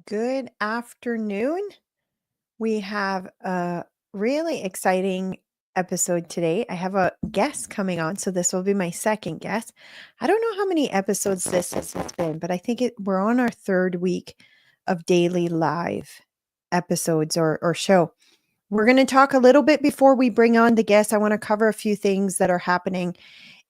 Good afternoon. We have a really exciting episode today. I have a guest coming on, so this will be my second guest. I don't know how many episodes this has been, but I think we're on our third week of daily live episodes or show. We're going to talk a little bit before we bring on the guest. I want to cover a few things that are happening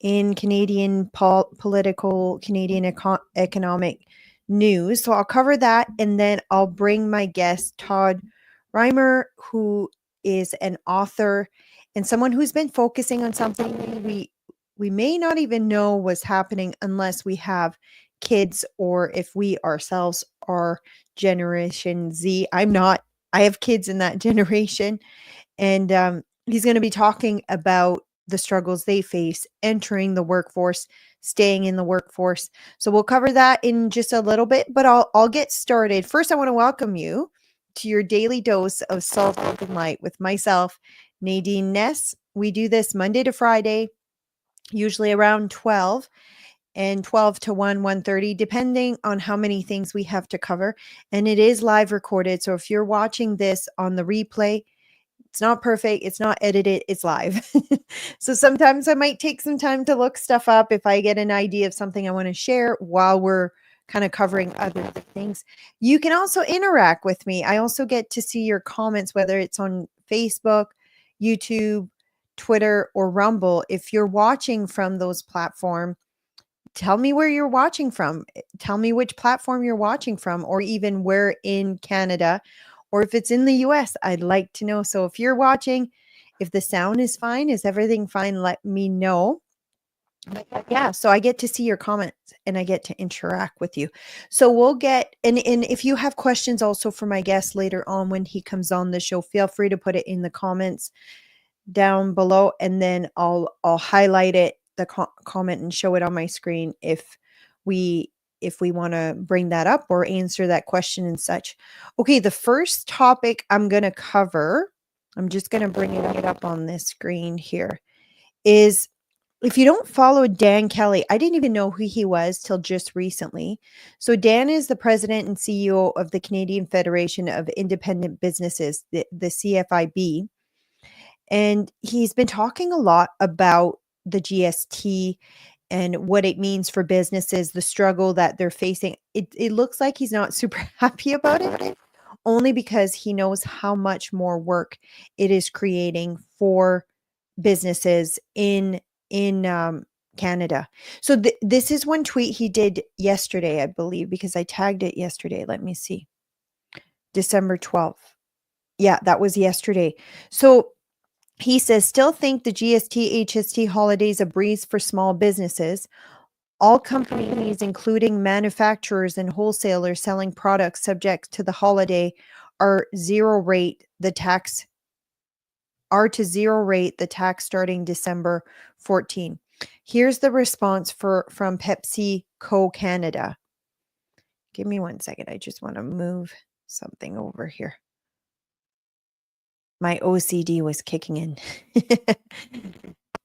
in Canadian political, Canadian economic news. So I'll cover that and then I'll bring my guest, Todd Reimer, who is an author and someone who's been focusing on something we may not even know was happening unless we have kids or if we ourselves are Generation Z. I'm not. I have kids in that generation. And he's going to be talking about the struggles they face entering the workforce, staying in the workforce. So we'll cover that in just a little bit, but I'll get started. First, I want to welcome you to your daily dose of salt and light with myself, Nadine Ness. We do this Monday to Friday, usually around 12 and 12 to 1:30, depending on how many things we have to cover. And it is live recorded. So if you're watching this on the replay, it's not perfect. It's not edited. It's live. So sometimes I might take some time to look stuff up if I get an idea of something I want to share while we're kind of covering other things. You can also interact with me. I also get to see your comments, whether it's on Facebook, YouTube, Twitter, or Rumble. If you're watching from those platforms, tell me where you're watching from. Tell me which platform you're watching from, or even where in Canada, or if it's in the US, I'd like to know. So if you're watching, if the sound is fine, is everything fine? Let me know. Yeah, so I get to see your comments and I get to interact with you. So we'll get and if you have questions also for my guest later on when he comes on the show, feel free to put it in the comments down below and then I'll highlight it, the comment, and show it on my screen if we want to bring that up or answer that question and such. Okay, the first topic I'm going to cover, I'm just going to bring it up on this screen here, is if you don't follow Dan Kelly, I didn't even know who he was till just recently. So Dan is the president and CEO of the Canadian Federation of Independent Businesses, the CFIB. And he's been talking a lot about the GST and what it means for businesses, the struggle that they're facing. It looks like he's not super happy about it, only because he knows how much more work it is creating for businesses in Canada. So this is one tweet he did yesterday, I believe, because I tagged it yesterday. Let me see. December 12th. Yeah, that was yesterday. So he says, still think the GST, HST holidays a breeze for small businesses. All companies, including manufacturers and wholesalers selling products subject to the holiday, are to zero rate the tax starting December 14. Here's the response from PepsiCo Canada. Give me 1 second. I just want to move something over here. My OCD was kicking in.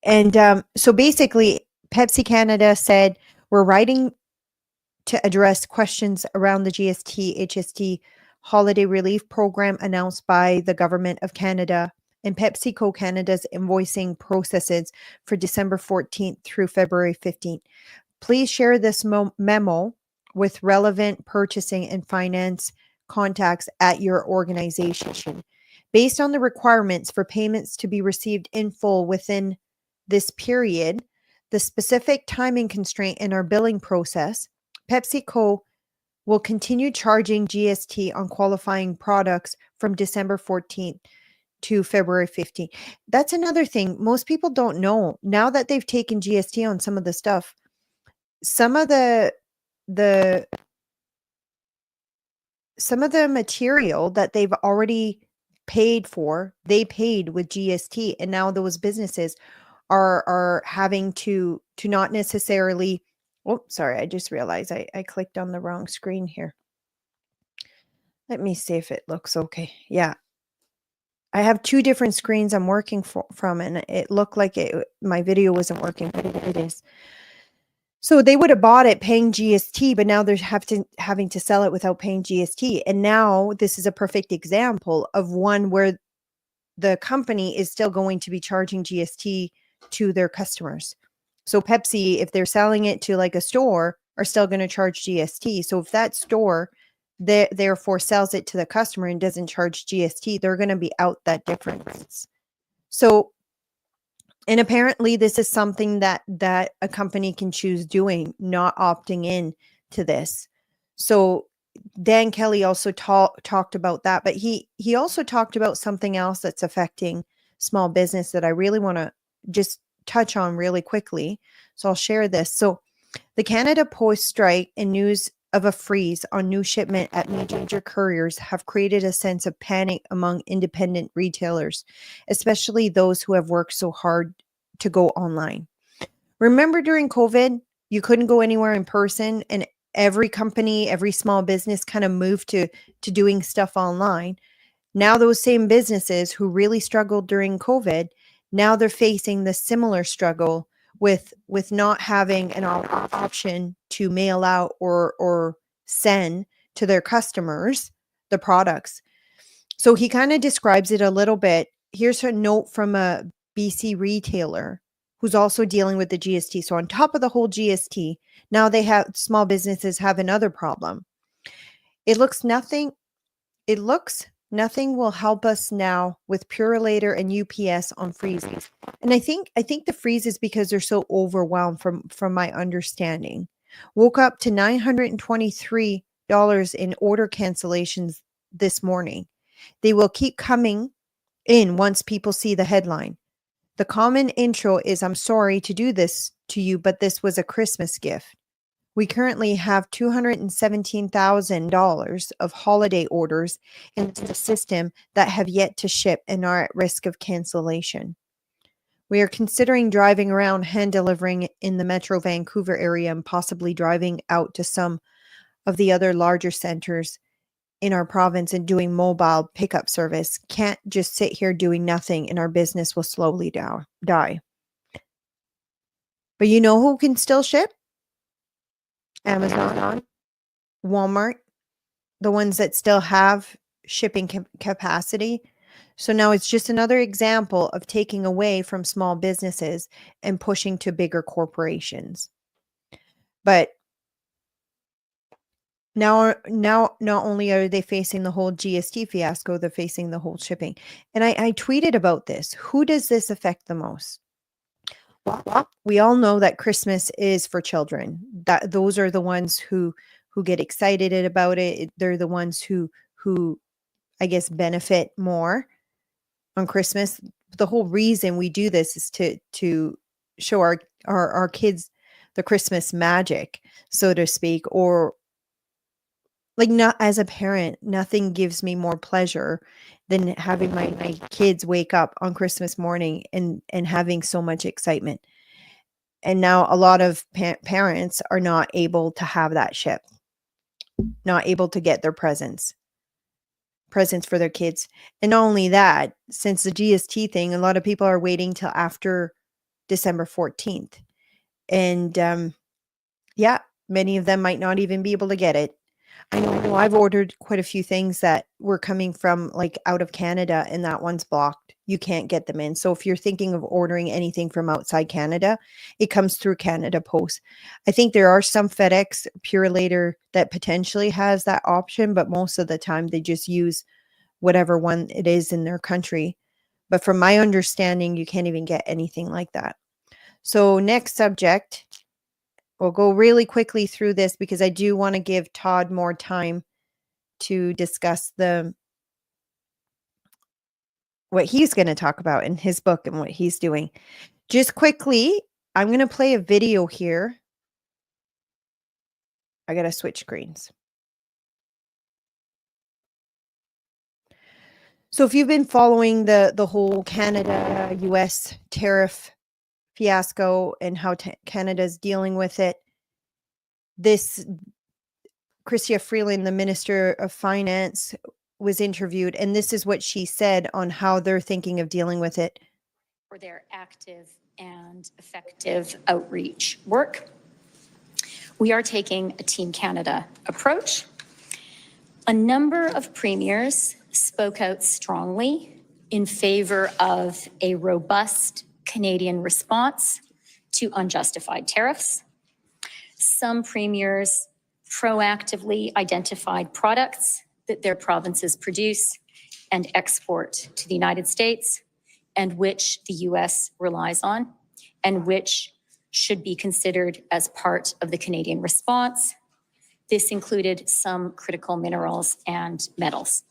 And so basically, Pepsi Canada said, we're writing to address questions around the GST, HST holiday relief program announced by the Government of Canada and PepsiCo Canada's invoicing processes for December 14th through February 15th. Please share this memo with relevant purchasing and finance contacts at your organization. Based on the requirements for payments to be received in full within this period, the specific timing constraint in our billing process, PepsiCo will continue charging GST on qualifying products from December 14th to February 15th. That's another thing most people don't know. Now that they've taken GST on some of the stuff, some of the material that they've already paid for, they paid with GST, and now those businesses are having to not necessarily. Oh, sorry, I just realized I clicked on the wrong screen here. Let me see if it looks okay. Yeah. I have two different screens I'm working from, and it looked like my video wasn't working, but it is. So they would have bought it paying GST, but now they're having to sell it without paying GST. And now this is a perfect example of one where the company is still going to be charging GST to their customers. So Pepsi, if they're selling it to like a store, are still going to charge GST. So if that store therefore sells it to the customer and doesn't charge GST, they're going to be out that difference. So, and apparently this is something that a company can choose doing, not opting in to this. So Dan Kelly also talked about that, but he also talked about something else that's affecting small business that I really want to just touch on really quickly. So I'll share this. So the Canada Post strike and news of a freeze on new shipment at major couriers have created a sense of panic among independent retailers, especially those who have worked so hard to go online. Remember during COVID, you couldn't go anywhere in person, and every company, every small business kind of moved to doing stuff online. Now those same businesses who really struggled during COVID, now they're facing the similar struggle with not having an option to mail out or send to their customers the products. So he kind of describes it a little bit. Here's a note from a BC retailer who's also dealing with the GST. So on top of the whole GST, now they have small businesses have another problem. It looks nothing will help us now with Purolator and UPS on freezes. And I think the freeze is because they're so overwhelmed from my understanding. Woke up to $923 in order cancellations this morning. They will keep coming in once people see the headline. The common intro is, "I'm sorry to do this to you, but this was a Christmas gift." We currently have $217,000 of holiday orders in the system that have yet to ship and are at risk of cancellation. We are considering driving around hand delivering in the Metro Vancouver area and possibly driving out to some of the other larger centers in our province and doing mobile pickup service. Can't just sit here doing nothing and our business will slowly die. But you know who can still ship? Amazon, Walmart, the ones that still have shipping capacity. So now it's just another example of taking away from small businesses and pushing to bigger corporations. But now not only are they facing the whole GST fiasco, they're facing the whole shipping. And I tweeted about this. Who does this affect the most? We all know that Christmas is for children. That those are the ones who get excited about it. They're the ones who I guess benefit more on Christmas. The whole reason we do this is to show our kids the Christmas magic, so to speak, or like, not as a parent, nothing gives me more pleasure than having my kids wake up on Christmas morning and having so much excitement. And now a lot of parents are not able to have that ship, not able to get their presents for their kids. And not only that, since the GST thing, a lot of people are waiting till after December 14th. And yeah, many of them might not even be able to get it. I know I've ordered quite a few things that were coming from like out of Canada, and that one's blocked. You can't get them in. So if you're thinking of ordering anything from outside Canada, it comes through Canada Post. I think there are some FedEx Purolator that potentially has that option, but most of the time they just use whatever one it is in their country. But from my understanding, you can't even get anything like that. So next subject. We'll go really quickly through this because I do want to give Todd more time to discuss what he's going to talk about in his book and what he's doing. Just quickly, I'm going to play a video here. I got to switch screens. So if you've been following the whole Canada US tariff fiasco and how Canada's dealing with it, this Chrystia Freeland, the Minister of Finance, was interviewed, and this is what she said on how they're thinking of dealing with it. For their active and effective outreach work. We are taking a Team Canada approach. A number of premiers spoke out strongly in favor of a robust Canadian response to unjustified tariffs. Some premiers proactively identified products that their provinces produce and export to the United States, and which the US relies on, and which should be considered as part of the Canadian response. This included some critical minerals and metals.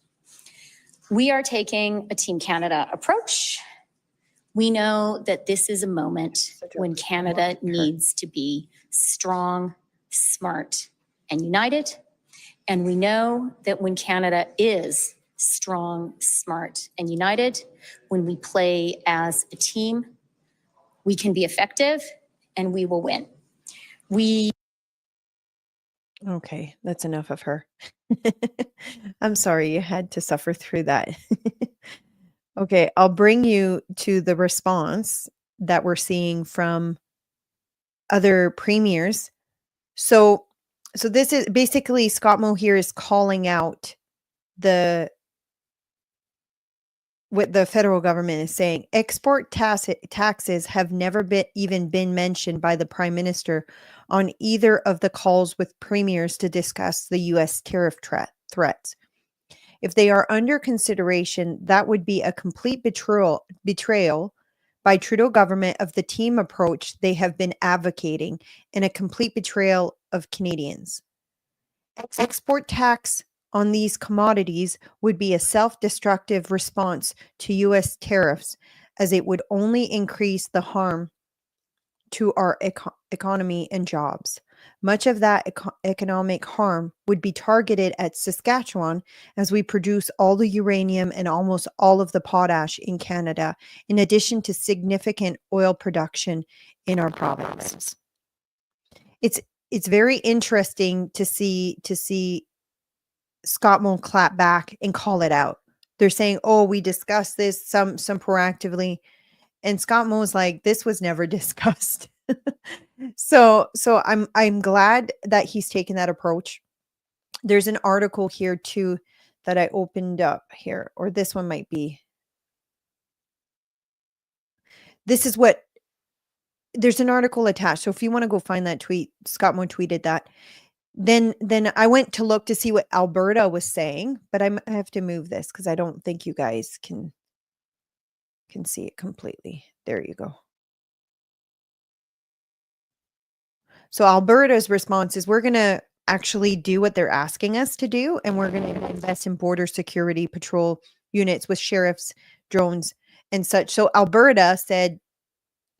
We are taking a Team Canada approach. We know that this is a moment when Canada needs to be strong, smart, and united. And we know that when Canada is strong, smart, and united, when we play as a team, we can be effective and we will win. Okay, that's enough of her. I'm sorry you had to suffer through that. Okay, I'll bring you to the response that we're seeing from other premiers. So this is basically Scott Moe here is calling out what the federal government is saying. Export taxes have never even been mentioned by the Prime Minister on either of the calls with premiers to discuss the U.S. tariff threats. If they are under consideration, that would be a complete betrayal by Trudeau government of the team approach they have been advocating, and a complete betrayal of Canadians. Export tax on these commodities would be a self-destructive response to U.S. tariffs, as it would only increase the harm to our economy and jobs. Much of that economic harm would be targeted at Saskatchewan, as we produce all the uranium and almost all of the potash in Canada, in addition to significant oil production in our provinces. It's very interesting to see Scott Moe clap back and call it out. They're saying, "Oh, we discussed this some proactively," and Scott Moe's like, "This was never discussed." So I'm glad that he's taken that approach. There's an article here too that I opened up here, or this one might be. This is what there's an article attached. So if you want to go find that tweet, Scott Moe tweeted that. Then I went to look to see what Alberta was saying, but I have to move this because I don't think you guys can see it completely. There you go. So Alberta's response is, we're going to actually do what they're asking us to do, and we're going to invest in border security patrol units with sheriffs, drones, and such. So Alberta said,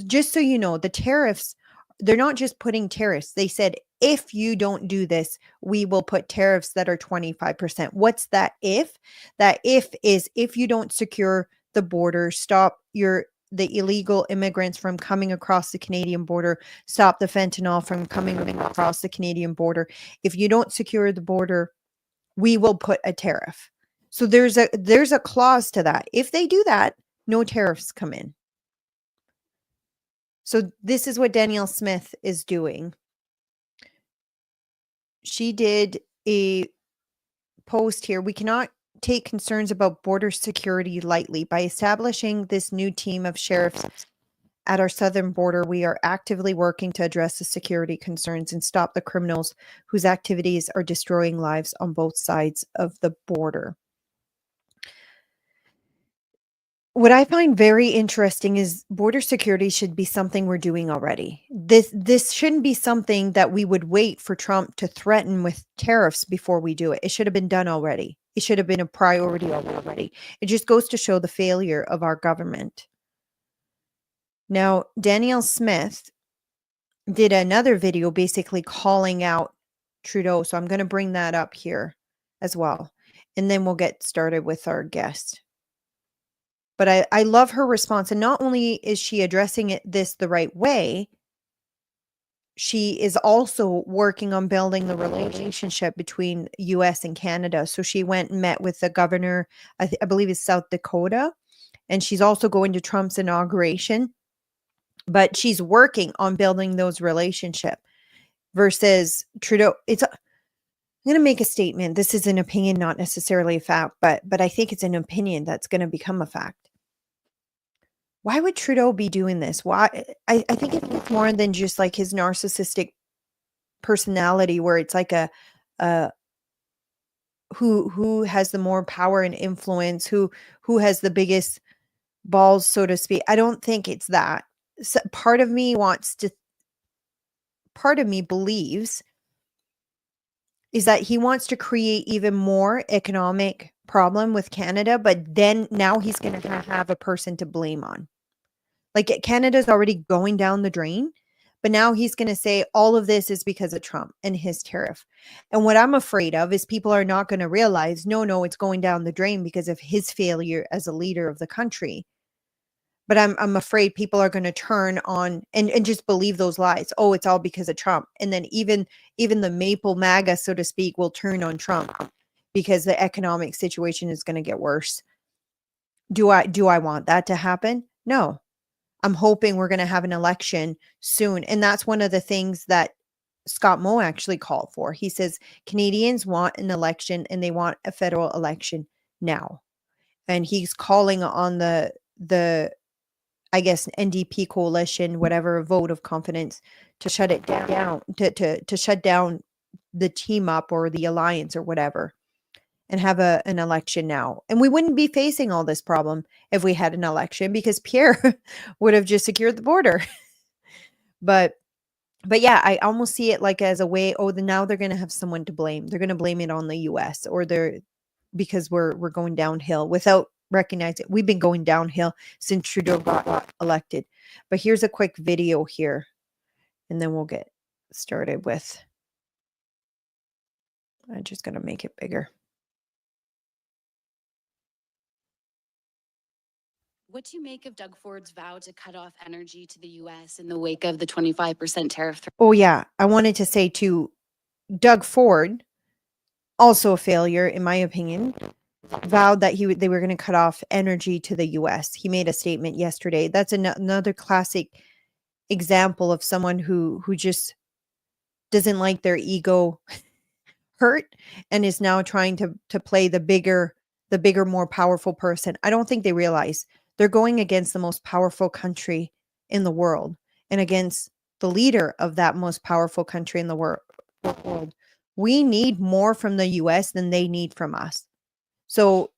just so you know, the tariffs, they're not just putting tariffs. They said, if you don't do this, we will put tariffs that are 25%. What's that if? That if is if you don't secure the border, stop the illegal immigrants from coming across the Canadian border, stop the fentanyl from coming across the Canadian border. If you don't secure the border, we will put a tariff. So there's a clause to that. If they do that, no tariffs come in. So this is what Danielle Smith is doing. She did a post here. We cannot take concerns about border security lightly. By establishing this new team of sheriffs at our southern border, we are actively working to address the security concerns and stop the criminals whose activities are destroying lives on both sides of the border. What I find very interesting is border security should be something we're doing already. This shouldn't be something that we would wait for Trump to threaten with tariffs before we do it. It should have been done already. It should have been a priority already. It just goes to show the failure of our government. Now, Danielle Smith did another video basically calling out Trudeau. So I'm going to bring that up here as well. And then we'll get started with our guest. But I love her response. And not only is she addressing this the right way, she is also working on building the relationship between US and Canada. So she went and met with the governor, I believe it's South Dakota. And she's also going to Trump's inauguration. But she's working on building those relationships. versus Trudeau. I'm going to make a statement. This is an opinion, not necessarily a fact, but I think it's an opinion that's going to become a fact. Why would Trudeau be doing this? Why? I think it's more than just like his narcissistic personality, where it's like a who has the more power and influence, who has the biggest balls, so to speak. I don't think it's that. So part of me believes is that he wants to create even more economic problem with Canada, but then now he's going to have a person to blame on. Like Canada's already going down the drain, but now he's going to say all of this is because of Trump and his tariff. And what I'm afraid of is people are not going to realize, no, it's going down the drain because of his failure as a leader of the country. But I'm afraid people are going to turn on and just believe those lies. Oh, it's all because of Trump. And then even the Maple MAGA, so to speak, will turn on Trump because the economic situation is going to get worse. Do I want that to happen? No. I'm hoping we're going to have an election soon. And that's one of the things that Scott Moe actually called for. He says Canadians want an election and they want a federal election now. And he's calling on the I guess NDP coalition, whatever, vote of confidence to shut it down, to shut down the team up or the alliance or whatever, and have an election now. And we wouldn't be facing all this problem if we had an election because Pierre would have just secured the border. But yeah, I almost see it like as a way, now they're going to have someone to blame. They're going to blame it on the US or because we're going downhill without recognizing we've been going downhill since Trudeau got elected. But here's a quick video here, and then we'll get started with. I'm just going to make it bigger. What do you make of Doug Ford's vow to cut off energy to the U.S. in the wake of the 25% tariff? Oh, yeah. I wanted to say to Doug Ford, also a failure, in my opinion, vowed that they were going to cut off energy to the U.S. He made a statement yesterday. That's another classic example of someone who just doesn't like their ego hurt and is now trying to play the bigger, more powerful person. I don't think they realize they're going against the most powerful country in the world and against the leader of that most powerful country in the world. We need more from the US than they need from us. So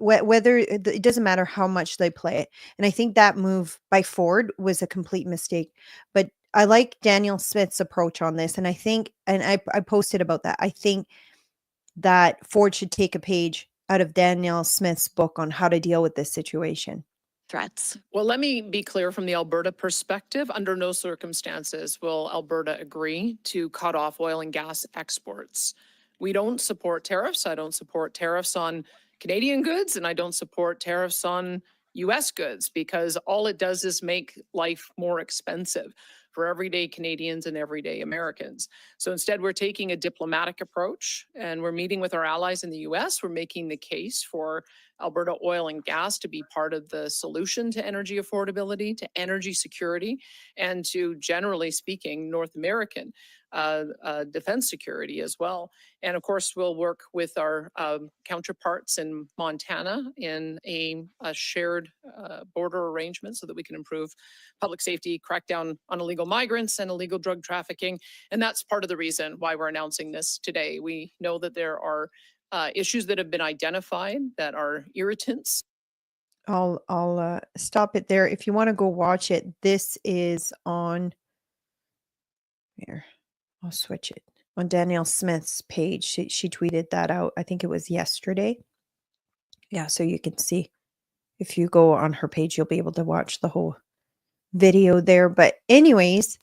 whether it doesn't matter how much they play it. And I think that move by Ford was a complete mistake. But I like Daniel Smith's approach on this. And I think, and I posted about that, I think that Ford should take a page out of Daniel Smith's book on how to deal with this situation. Threats. Well, let me be clear from the Alberta perspective. Under no circumstances will Alberta agree to cut off oil and gas exports. We don't support tariffs. I don't support tariffs on Canadian goods, and I don't support tariffs on US goods because all it does is make life more expensive for everyday Canadians and everyday Americans. So instead, we're taking a diplomatic approach and we're meeting with our allies in the US. We're making the case for Alberta oil and gas to be part of the solution to energy affordability, to energy security, and to, generally speaking, North American defense security as well. And of course, we'll work with our counterparts in Montana in a shared border arrangement so that we can improve public safety, crack down on illegal migrants and illegal drug trafficking. And that's part of the reason why we're announcing this today. We know that there are issues that have been identified that are irritants. I'll stop it there. If you want to go watch it, this is on here. I'll switch it on Danielle Smith's page. She tweeted that out. I think it was yesterday. Yeah, so you can see if you go on her page, you'll be able to watch the whole video there. But anyways,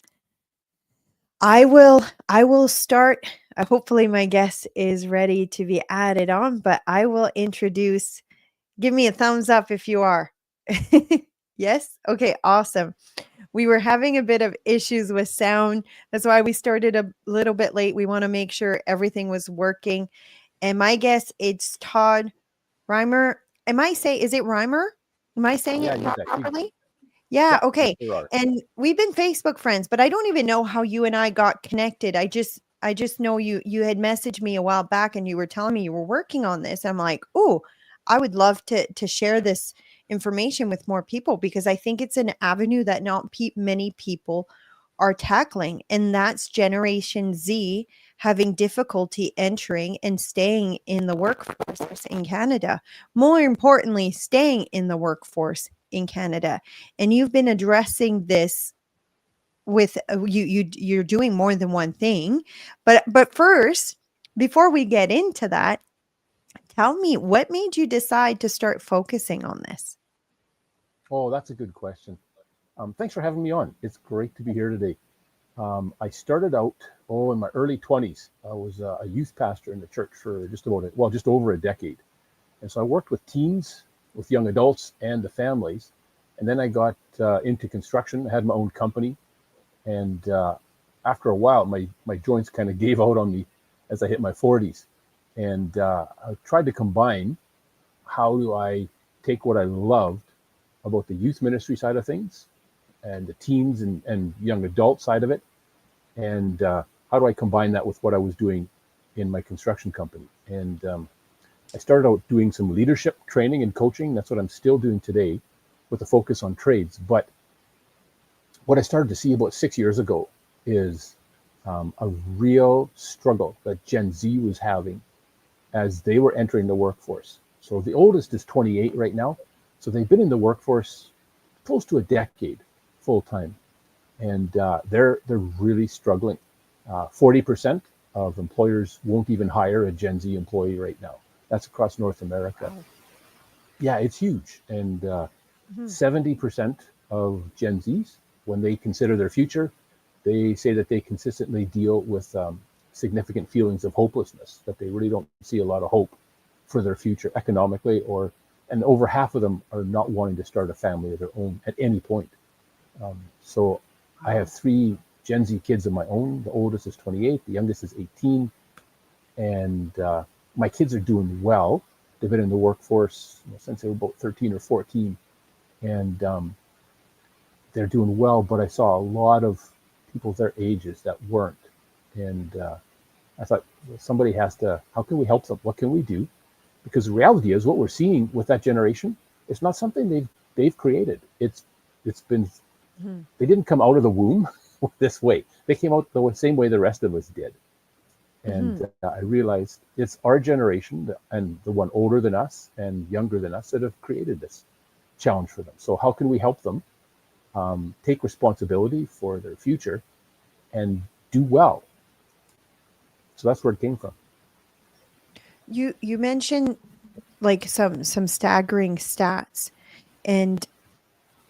I will start. Hopefully my guest is ready to be added on, but I will introduce. Give me a thumbs up if you are. Yes? Okay, awesome. We were having a bit of issues with sound. That's why we started a little bit late. We want to make sure everything was working. And my guess, it's Todd Reimer. Is it Reimer? Am I saying it properly? Yeah, Yeah, okay. there are. And we've been Facebook friends, but I don't even know how you and I got connected. I just know you had messaged me a while back and you were telling me you were working on this. I'm like, "Oh, I would love to share this information with more people because I think it's an avenue that not many people are tackling, and that's Generation Z having difficulty entering and staying in the workforce in Canada. More importantly, staying in the workforce in Canada. And you've been addressing this with you're doing more than one thing. But first, before we get into that, tell me what made you decide to start focusing on this? Oh, that's a good question. Thanks for having me on. It's great to be here today. I started out, in my early 20s. I was a youth pastor in the church for just over a decade. And so I worked with teens, with young adults, and the families. And then I got into construction. I had my own company. And after a while, my joints kind of gave out on me as I hit my 40s. And I tried to combine how do I take what I loved about the youth ministry side of things and the teens and young adult side of it, and how do I combine that with what I was doing in my construction company. And I started out doing some leadership training and coaching. That's what I'm still doing today, with a focus on trades. But what I started to see about 6 years ago is a real struggle that Gen Z was having as they were entering the workforce. So the oldest is 28 right now. So they've been in the workforce close to a decade full time. And they're really struggling. 40% of employers won't even hire a Gen Z employee right now. That's across North America. Wow. Yeah, it's huge. And 70% of Gen Zs, when they consider their future, they say that they consistently deal with significant feelings of hopelessness, that they really don't see a lot of hope for their future economically, and over half of them are not wanting to start a family of their own at any point. So I have 3 Gen Z kids of my own. The oldest is 28, the youngest is 18, and my kids are doing well. They've been in the workforce since they were about 13 or 14, and they're doing well. But I saw a lot of people their ages that weren't, and I thought, well, somebody has to. How can we help them? What can we do? Because the reality is, what we're seeing with that generation, it's not something they've created. It's been. They didn't come out of the womb this way. They came out the same way the rest of us did. And I realized it's our generation and the one older than us and younger than us that have created this challenge for them. So how can we help them take responsibility for their future and do well? So that's where it came from. You mentioned like some staggering stats, and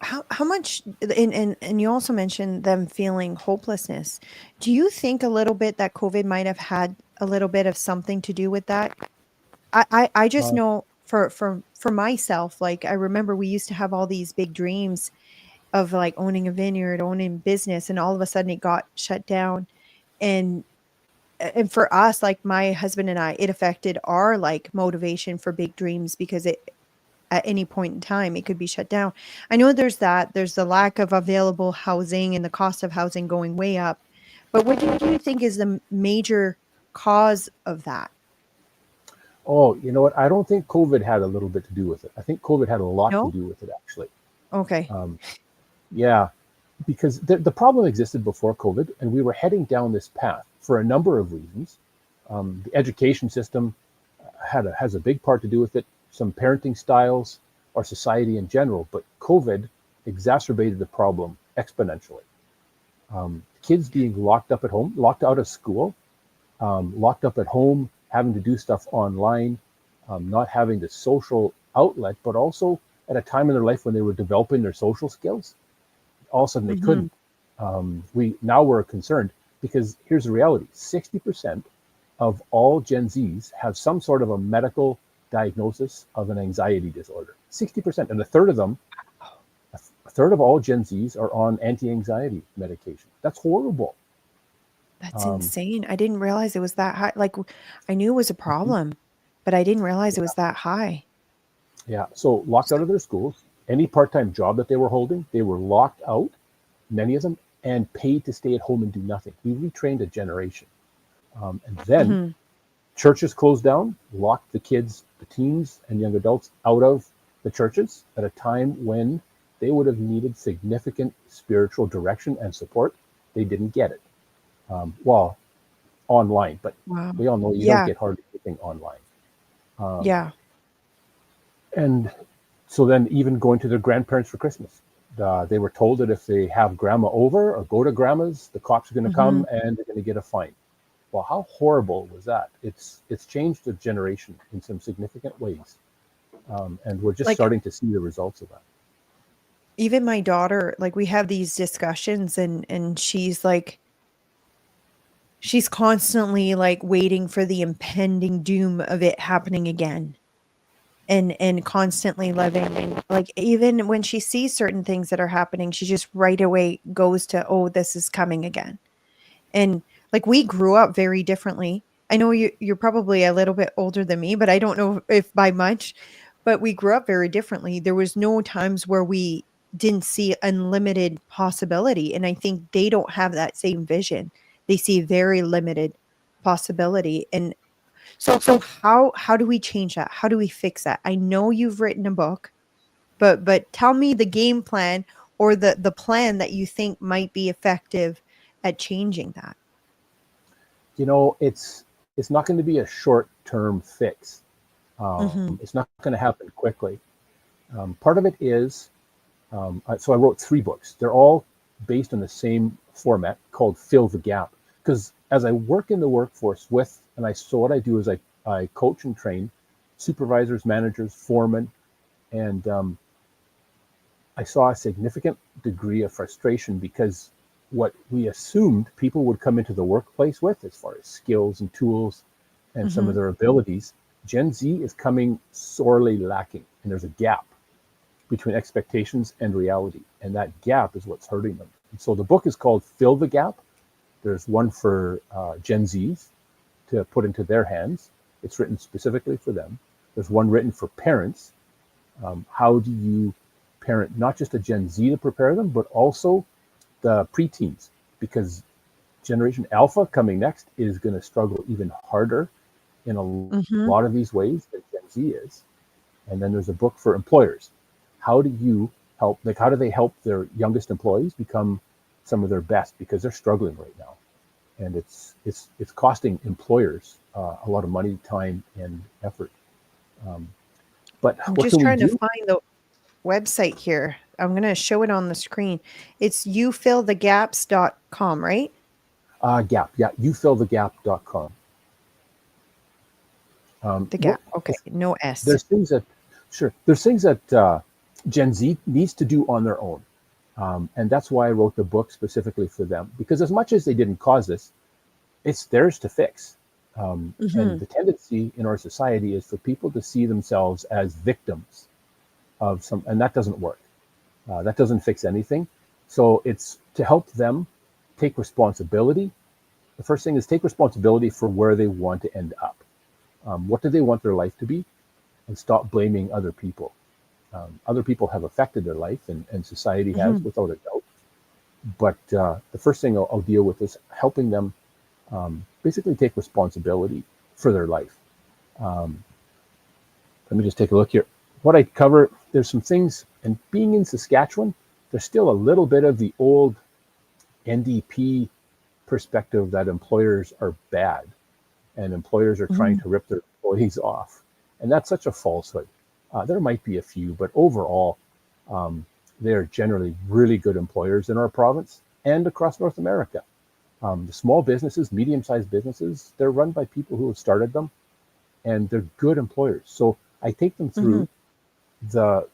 how much, and you also mentioned them feeling hopelessness. Do you think a little bit that COVID might have had a little bit of something to do with that? I just Uh, know for myself, like I remember we used to have all these big dreams of like owning a vineyard, owning business, and all of a sudden it got shut down. And and for us, like my husband and I, it affected our like motivation for big dreams because it at any point in time it could be shut down. I know there's the lack of available housing and the cost of housing going way up. But what do you think is the major cause of that? oh, you know what? I don't think COVID had a little bit to do with it. I think COVID had a lot to No? do with it, actually. Okay. Yeah, because the problem existed before COVID, and we were heading down this path for a number of reasons. The education system has a big part to do with it, some parenting styles, our society in general, but COVID exacerbated the problem exponentially. Kids being locked up at home, locked out of school, locked up at home, having to do stuff online, not having the social outlet, but also at a time in their life when they were developing their social skills, all of a sudden they Mhm. couldn't. We're concerned because here's the reality: 60% of all Gen Zs have some sort of a medical diagnosis of an anxiety disorder. 60%, and a third of all Gen Zs are on anti-anxiety medication. That's horrible. That's Um, insane. I didn't realize it was that high. Like I knew it was a problem, but I didn't realize it was that high. yeah, so locked out of their schools, any part-time job that they were holding, they were locked out, many of them, and paid to stay at home and do nothing. We retrained a generation. And then Mhm. churches closed down, locked the kids, the teens and young adults out of the churches at a time when they would have needed significant spiritual direction and support. They didn't get it. Well, online, but Wow. we all know you don't Yeah. get hardly anything online. Yeah. And so then even going to their grandparents for Christmas, they were told that if they have grandma over or go to grandma's, the cops are going to Mhm. come and they're going to get a fine. Well, how horrible was that? It's changed a generation in some significant ways. And we're just Like, starting to see the results of that. even my daughter, like, we have these discussions and she's like, she's constantly, like, waiting for the impending doom of it happening again. And constantly living in, like, even when she sees certain things that are happening, she just right away goes to, "Oh, this is coming again." And, like, we grew up very differently. I know you're probably a little bit older than me, but I don't know if by much, but we grew up very differently. There was no times where we didn't see unlimited possibility, and I think they don't have that same vision. They see very limited possibility, and so how do we change that? How do we fix that? I know you've written a book, but tell me the game plan or the plan that you think might be effective at changing that. You know, it's not going to be a short-term fix. Mhm. It's not going to happen quickly. Part of it is, so I wrote 3 books. They're all based on the same format called Fill the Gap. Because as I work in the workforce with, so what I do is I coach and train supervisors, managers, foremen, and I saw a significant degree of frustration because what we assumed people would come into the workplace with, as far as skills and tools and some of Mhm. their abilities, Gen Z is coming sorely lacking. And there's a gap between expectations and reality. And that gap is what's hurting them. And so the book is called Fill the Gap. There's one for Gen Zs to put into their hands. It's written specifically for them. There's one written for parents. How do you parent not just a Gen Z to prepare them, but also the preteens? Because Generation Alpha coming next is going to struggle even harder in a Mhm. lot of these ways than Gen Z is. And then there's a book for employers. How do you help, like, how do they help their youngest employees become some of their best? Because they're struggling right now. And it's costing employers a lot of money, time, and effort. Um, but I'm what just can we trying to do? find the website here. I'm gonna show it on the screen. It's youfillthegaps.com, right? Gap, yeah, youfillthegap.com. The What Gap. Okay, no S. there's things that, sure, there's things that Gen Z needs to do on their own. And that's why I wrote the book specifically for them, because as much as they didn't cause this, it's theirs to fix. And Mhm. the tendency in our society is for people to see themselves as victims of some, and that doesn't work. That doesn't fix anything. So it's to help them take responsibility. The first thing is take responsibility for where they want to end up. What do they want their life to be? And stop blaming other people. Other people have affected their life, and society has, Mhm. without a doubt. But the first thing I'll deal with is helping them basically take responsibility for their life. Um, Let me just take a look here. What I cover, there's some things, and being in Saskatchewan, there's still a little bit of the old NDP perspective that employers are bad and employers are trying Mhm. to rip their employees off. And that's such a falsehood. There might be a few, but overall, um, they're generally really good employers in our province and across North America. The small businesses, medium-sized businesses, they're run by people who have started them, and they're good employers. So I take them Mhm. through the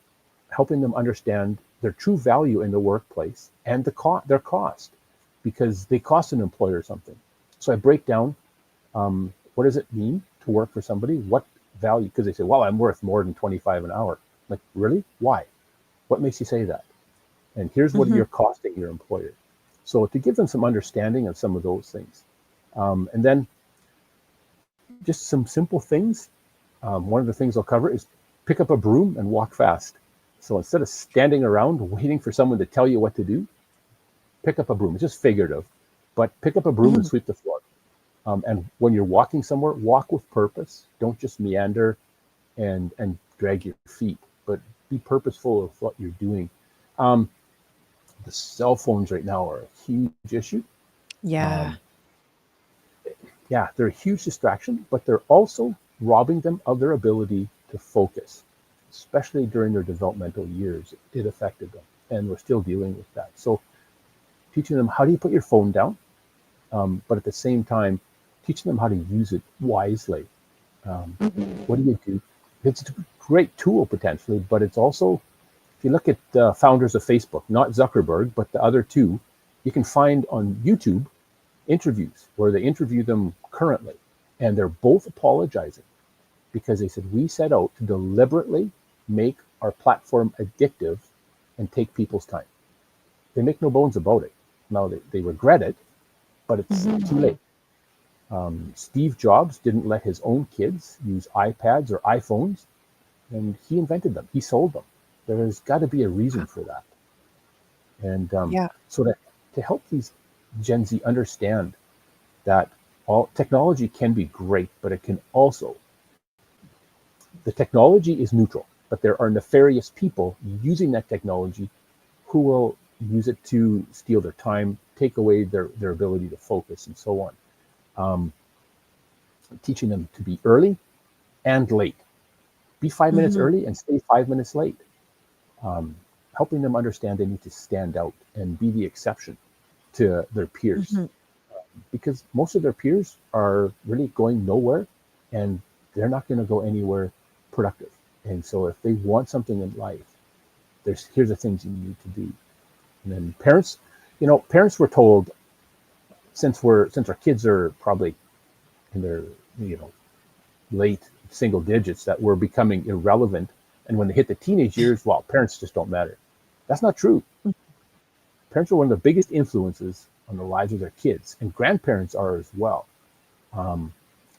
helping them understand their true value in the workplace and their cost, because they cost an employer something. So I break down what does it mean to work for somebody, what value, because they say, well, I'm worth more than 25 an hour. Like, really? Why? What makes you say that? And here's what Mhm. you're costing your employer. So to give them some understanding of some of those things. And then just some simple things. One of the things I'll cover is pick up a broom and walk fast. So instead of standing around waiting for someone to tell you what to do, pick up a broom. It's just figurative, but pick up a broom and sweep the floor. And when you're walking somewhere, walk with purpose. Don't just meander and drag your feet, but be purposeful of what you're doing. The cell phones right now are a huge issue. Yeah. Yeah, they're a huge distraction, but they're also robbing them of their ability to focus, especially during their developmental years. It affected them, and we're still dealing with that. So teaching them how do you put your phone down, but at the same time, teaching them how to use it wisely. What do you do? It's a great tool potentially, but it's also, if you look at the founders of Facebook, not Zuckerberg, but the other two, you can find on YouTube interviews where they interview them currently, and they're both apologizing because they said, we set out to deliberately make our platform addictive and take people's time. They make no bones about it. Now they regret it, but it's too late. Steve Jobs didn't let his own kids use iPads or iPhones, and he invented them. He sold them. There's got to be a reason for that. And so that to help these Gen Z understand that all technology can be great, but it can also, the technology is neutral, but there are nefarious people using that technology who will use it to steal their time, take away their ability to focus, and so on. Teaching them to be early and late. Be 5 minutes early and stay 5 minutes late. Helping them understand they need to stand out and be the exception to their peers. Because most of their peers are really going nowhere, and they're not going to go anywhere productive. And so if they want something in life, here's the things you need to do. And then parents, parents were told since our kids are probably in their late single digits that we're becoming irrelevant, and when they hit the teenage years, well, parents just don't matter. That's not true. Parents are one of the biggest influences on the lives of their kids, and grandparents are as well. And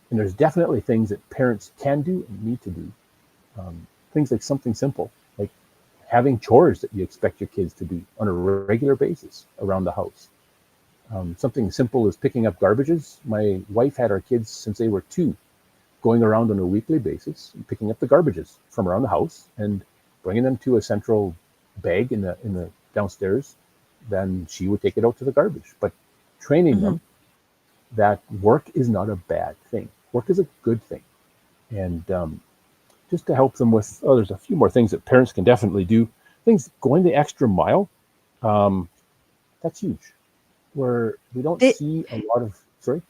there's definitely things that parents can do and need to do. Things like something simple, like having chores that you expect your kids to do on a regular basis around the house. Something simple as picking up garbages. My wife had our kids since they were 2, going around on a weekly basis, and picking up the garbages from around the house and bringing them to a central bag in the downstairs. Then she would take it out to the garbage. But training them that work is not a bad thing. Work is a good thing. And just to help them with, there's a few more things that parents can definitely do. Things going the extra mile, that's huge. Where we don't see a lot of, sorry?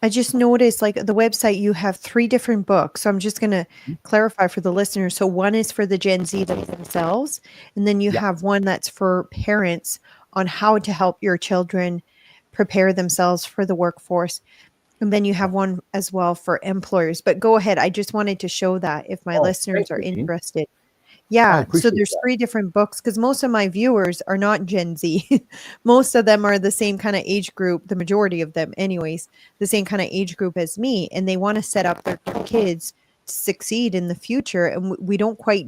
I just noticed, like, the website, you have 3 different books. So I'm just going to clarify for the listeners. So one is for the Gen Z themselves, and then you have one that's for parents on how to help your children prepare themselves for the workforce. And then you have one as well for employers. But go ahead. I just wanted to show that if my listeners are interested. Yeah, so there's 3 different books because most of my viewers are not Gen Z. Most of them are the same kind of age group, the majority of them anyways, the same kind of age group as me, and they want to set up their kids to succeed in the future, and we don't quite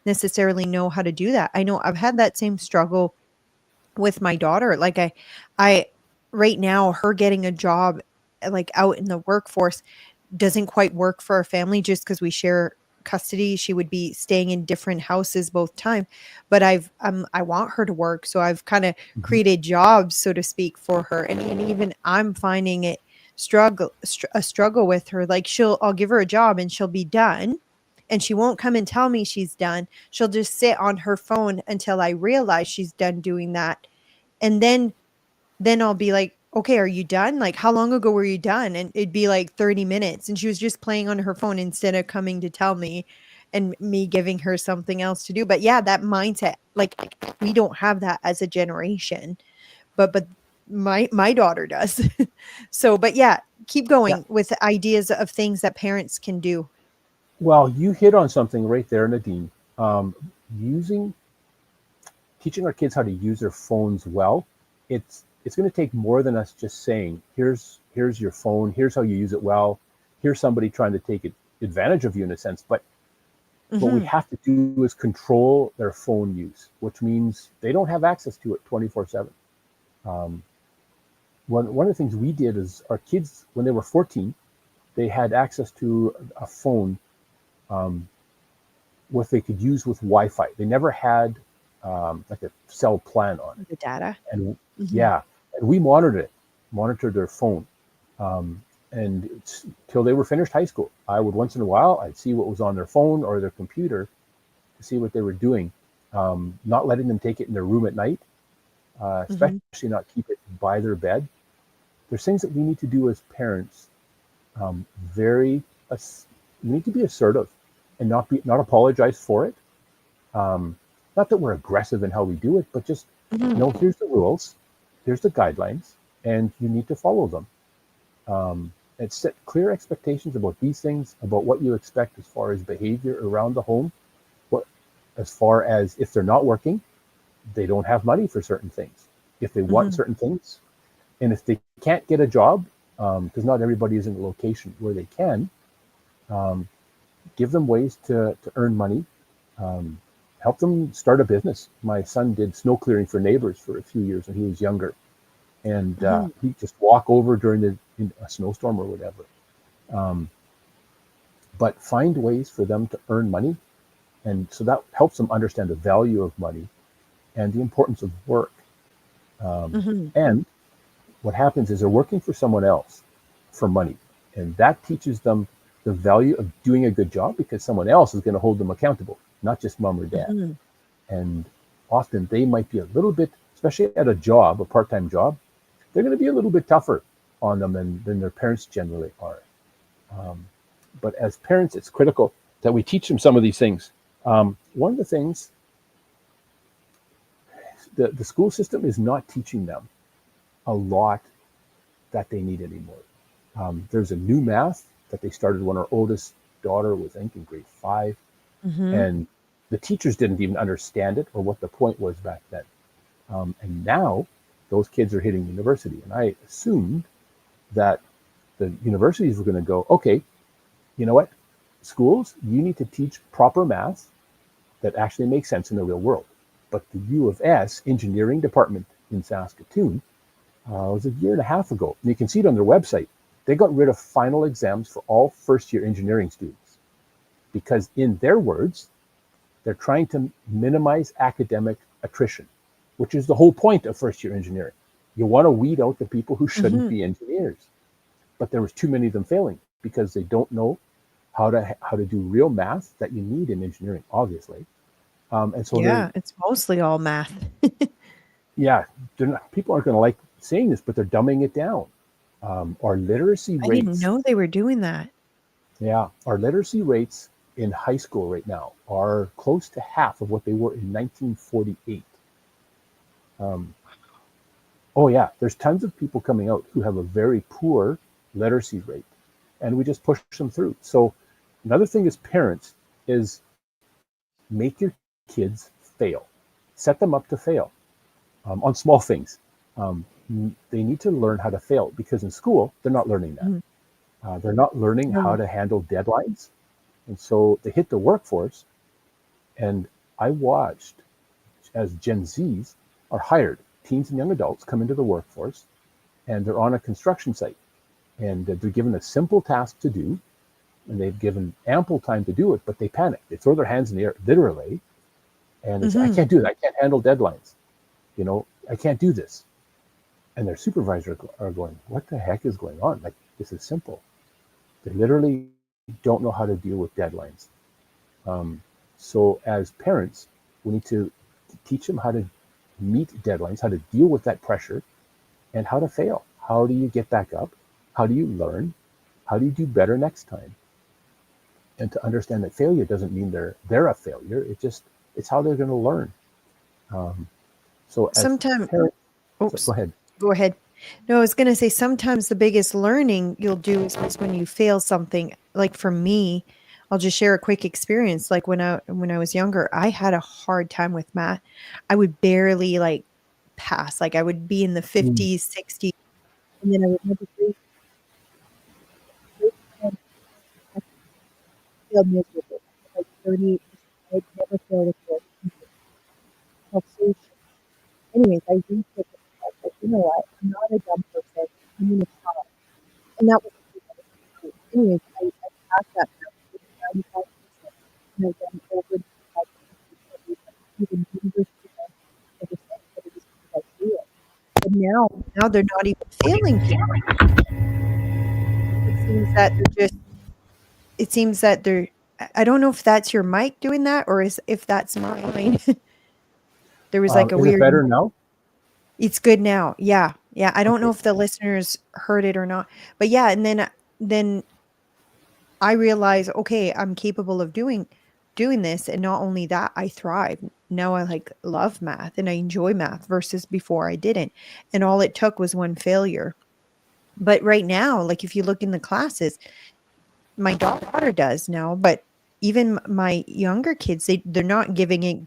necessarily know how to do that. I know I've had that same struggle with my daughter. Like I right now, her getting a job like out in the workforce doesn't quite work for our family just because we share custody. She would be staying in different houses both time, but I want her to work, so I've kind of created jobs, so to speak, for her, and even I'm finding it a struggle with her. Like I'll give her a job and she'll be done, and she won't come and tell me she's done. She'll just sit on her phone until I realize she's done doing that, and then I'll be like, okay, are you done? Like, how long ago were you done? And it'd be like 30 minutes. And she was just playing on her phone instead of coming to tell me and me giving her something else to do. But yeah, that mindset, like we don't have that as a generation, but my daughter does. So, but yeah, keep going with ideas of things that parents can do. Well, you hit on something right there, Nadine. Teaching our kids how to use their phones well, it's going to take more than us just saying, here's your phone, here's how you use it well, here's somebody trying to take advantage of you in a sense. But What we Mhm. have to do is control their phone use, which means they don't have access to it 24/7. Um, one of the things we did is our kids, when they were 14, they had access to a phone what they could use with Wi-Fi. They never had like a cell plan on it. The data. And Mhm. yeah, and we monitored their phone. And till they were finished high school. I would once in a while, I'd see what was on their phone or their computer to see what they were doing. Not letting them take it in their room at night, Mhm. especially not keep it by their bed. There's things that we need to do as parents. Very, we need to be assertive and not apologize for it. Um, Not that we're aggressive in how we do it, but just Mhm. here's the rules, here's the guidelines, and you need to follow them. And set clear expectations about these things, about what you expect as far as behavior around the home. What, as far as if they're not working, they don't have money for certain things. If they want Mhm. certain things, and if they can't get a job, because not everybody is in a location where they can, um, give them ways to earn money. Um, Help them start a business. My son did snow clearing for neighbors for a few years when he was younger, and Mhm. he'd just walk over during in a snowstorm or whatever. Um, but find ways for them to earn money, and so that helps them understand the value of money and the importance of work. Mhm. And what happens is they're working for someone else for money, and that teaches them the value of doing a good job because someone else is going to hold them accountable, not just mom or dad. Mhm. And often they might be a little bit, especially at a job, a part-time job, they're going to be a little bit tougher on them than their parents generally are. Um, but as parents, it's critical that we teach them some of these things. One of the things the school system is not teaching them a lot that they need anymore. There's a new math that they started when our oldest daughter was, I think, in grade 5, Mhm. and the teachers didn't even understand it or what the point was back then. And now those kids are hitting university, and I assumed that the universities were going to go, okay, you know what, schools, you need to teach proper math that actually makes sense in the real world. But the U of S engineering department in Saskatoon was a year and a half ago. And you can see it on their website. They got rid of final exams for all first-year engineering students because, in their words, they're trying to minimize academic attrition, which is the whole point of first-year engineering. You want to weed out the people who shouldn't Mhm. be engineers. But there was too many of them failing because they don't know how to do real math that you need in engineering, obviously. And so Yeah, it's mostly all math. yeah, people aren't going to like saying this, but they're dumbing it down. Our literacy I didn't rates, know they were doing that. yeah, our literacy rates in high school right now are close to half of what they were in 1948. Um, oh yeah, there's tons of people coming out who have a very poor literacy rate, and we just push them through. So another thing as parents is make your kids fail, set them up to fail on small things. Um, they need to learn how to fail because in school they're not learning that. Mhm. They're not learning how No. to handle deadlines, and so they hit the workforce. And I watched as Gen Zs are hired, teens and young adults come into the workforce, and they're on a construction site, and they're given a simple task to do, and they've given ample time to do it, but they panic. They throw their hands in the air, literally, and they say, "I Mhm. can't do that. I can't handle deadlines. I can't do this." And their supervisor are going, "What the heck is going on? Like, this is simple." They literally don't know how to deal with deadlines. Um, so as parents, we need to teach them how to meet deadlines, how to deal with that pressure, and how to fail. How do you get back up? How do you learn? How do you do better next time? And to understand that failure doesn't mean they're a failure. It's how they're going to learn. Um, so as Sometime parents, so oops, go ahead. go ahead. No, I was gonna say sometimes the biggest learning you'll do is just when you fail something. Like for me, I'll just share a quick experience. Like when I was younger, I had a hard time with math. I would barely like pass. Like I would be in the Mm, 50s, 60s, and then I would never grade grade 10, I failed miserably. 38%. I'd never failed a course. Felt so ashamed. Anyways, I retook it. I was like, you know what? I'm not a dumb person. I'm going to try. And that was the thing I was doing. Anyways, I passed that test with 95%. And I've done over 95% even university events. I just said that it was because I do it. But now they're not even failing people. It seems that they're just, it seems that they're, I don't know if that's your mic doing that or if that's mine. There was like a Is it weird, better now? it's good now. Yeah. Yeah. I don't know Okay. if the listeners heard it or not, but yeah. And then I realized, okay, I'm capable of doing this. And not only that, I thrive. Now I like love math and I enjoy math versus before I didn't. And all it took was one failure. But right now, like if you look in the classes, my daughter does now, but even my younger kids, they're not giving it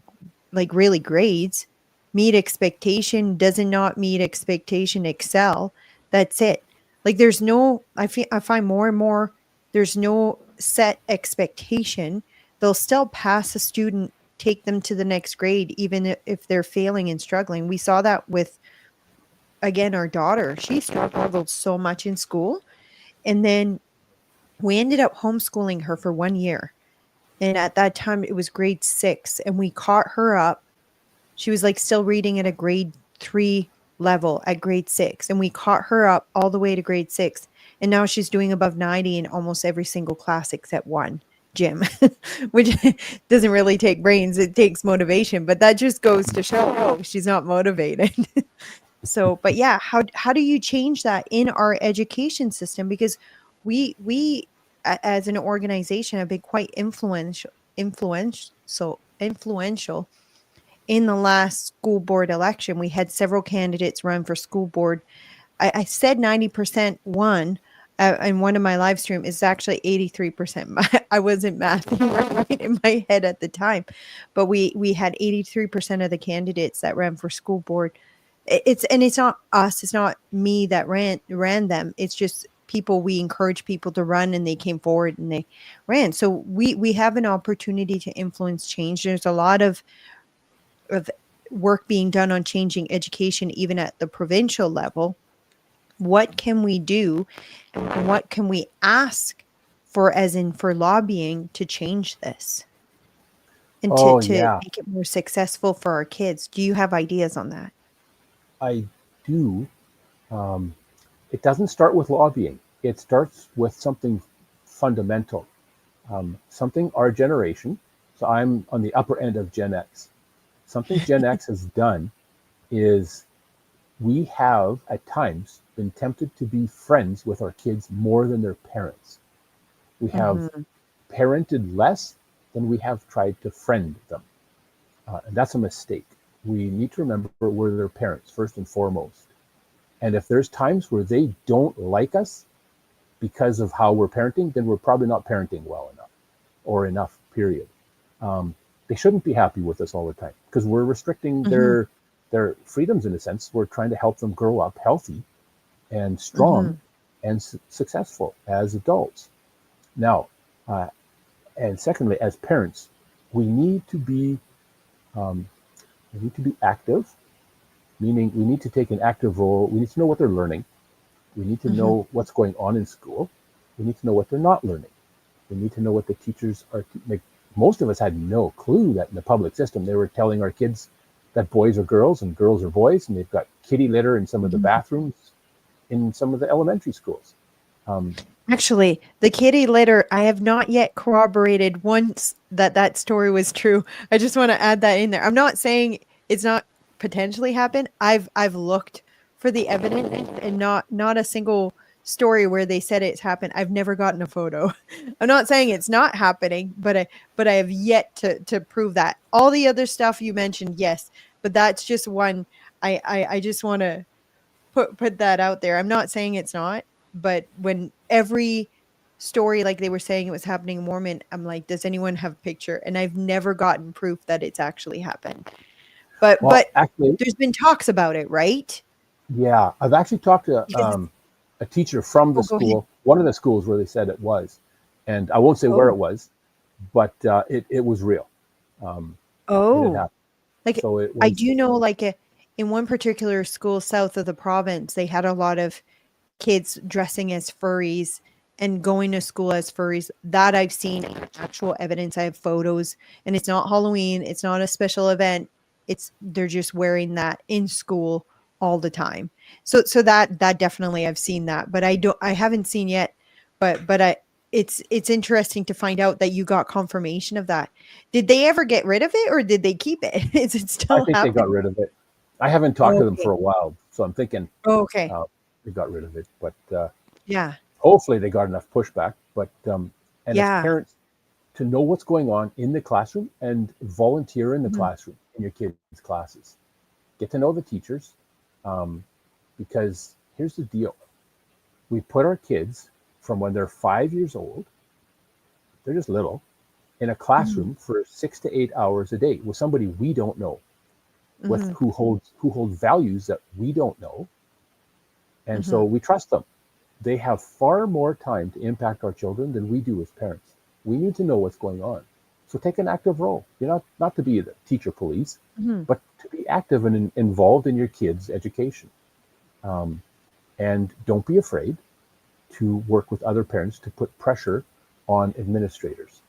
like really grades. Meet expectation, does not meet expectation, excel. That's it. Like there's no, I find more and more there's no set expectation. They'll still pass a student, take them to the next grade, even if they're failing and struggling. We saw that with, again, our daughter. She struggled so much in school. And then we ended up homeschooling her for 1 year. And at that time, it was grade 6. And we caught her up. She was like still reading at a grade 3 level at grade 6. And we caught her up all the way to grade 6. And now she's doing above 90 in almost every single class except one, gym, which doesn't really take brains. It takes motivation. But that just goes to show, oh, she's not motivated. So, but yeah, how do you change that in our education system? Because as an organization have been quite influential in the last school board election. We had several candidates run for school board. I said 90% won. In one of my live stream is actually 83%. I wasn't mathing right in my head at the time, but we had 83% of the candidates that ran for school board. It's not us. It's not me that ran them. It's just people. We encourage people to run, and they came forward and they ran. So we have an opportunity to influence change. There's a lot of work being done on changing education, even at the provincial level. What can we do, and what can we ask for, as in for lobbying, to change this and Oh, to yeah, make it more successful for our kids? Do you have ideas on that? I do. It doesn't start with lobbying. It starts with something fundamental, something our generation, so I'm on the upper end of Gen X, something Gen X has done is we have at times been tempted to be friends with our kids more than their parents. We have Mhm. parented less than we have tried to friend them. And that's a mistake. We need to remember we're their parents first and foremost. And if there's times where they don't like us because of how we're parenting, then we're probably not parenting well enough or enough, period. They shouldn't be happy with us all the time because we're restricting Mhm. their freedoms in a sense. We're trying to help them grow up healthy and strong Mhm. and successful as adults. Now, and secondly, as parents, we need to be um, active, meaning we need to take an active role. We need to know what they're learning. We need to Mhm. know what's going on in school. We need to know what they're not learning. We need to know what the teachers are like. Most of us had no clue that in the public system they were telling our kids that boys are girls and girls are boys, and they've got kitty litter in some of the Mhm. bathrooms in some of the elementary schools. Um, Actually, the kitty litter, I have not yet corroborated once that story was true. I just want to add that in there. I'm not saying it's not potentially happened. I've looked for the evidence, and not a single story where they said it's happened. I've never gotten a photo. I'm not saying it's not happening, but I have yet to prove that. All the other stuff you mentioned, yes, but that's just one. I just want to put that out there. I'm not saying it's not, but when every story, like they were saying it was happening in Mormon, I'm like, does anyone have a picture? And I've never gotten proof that it's actually happened. But well, actually, there's been talks about it, right? yeah, I've actually talked to Because it's, a teacher from the oh, go ahead. school, one of the schools where they said it was, and I won't say where Oh, it was, but it was real. It had Oh, happened. like So it I was, do know, like in one particular school south of the province, they had a lot of kids dressing as furries and going to school as furries. That I've seen actual evidence. I have photos, and it's not Halloween. It's not a special event. It's they're just wearing that in school all the time. So that definitely I've seen that, but I haven't seen yet. But it's interesting to find out that you got confirmation of that. Did they ever get rid of it, or did they keep it? Is it I still think they got happening? rid of it. I haven't talked to them Okay. for a while, so I'm thinking Okay. they got rid of it. But Yeah. hopefully they got enough pushback. But and as Yeah. parents, to know what's going on in the classroom and volunteer in the Mhm. classroom in your kids' classes. Get to know the teachers, um, because here's the deal: we put our kids from when they're 5 years old, they're just little, in a Mhm. classroom for 6 to 8 hours a day with somebody we don't know, with Mhm. who hold values that we don't know, and so Mhm. we trust them. They have far more time to impact our children than we do as parents. We need to know what's going on. So take an active role. You're not to be the teacher police, Mhm. but to be active and involved in your kids' education. Um, and don't be afraid to work with other parents to put pressure on administrators.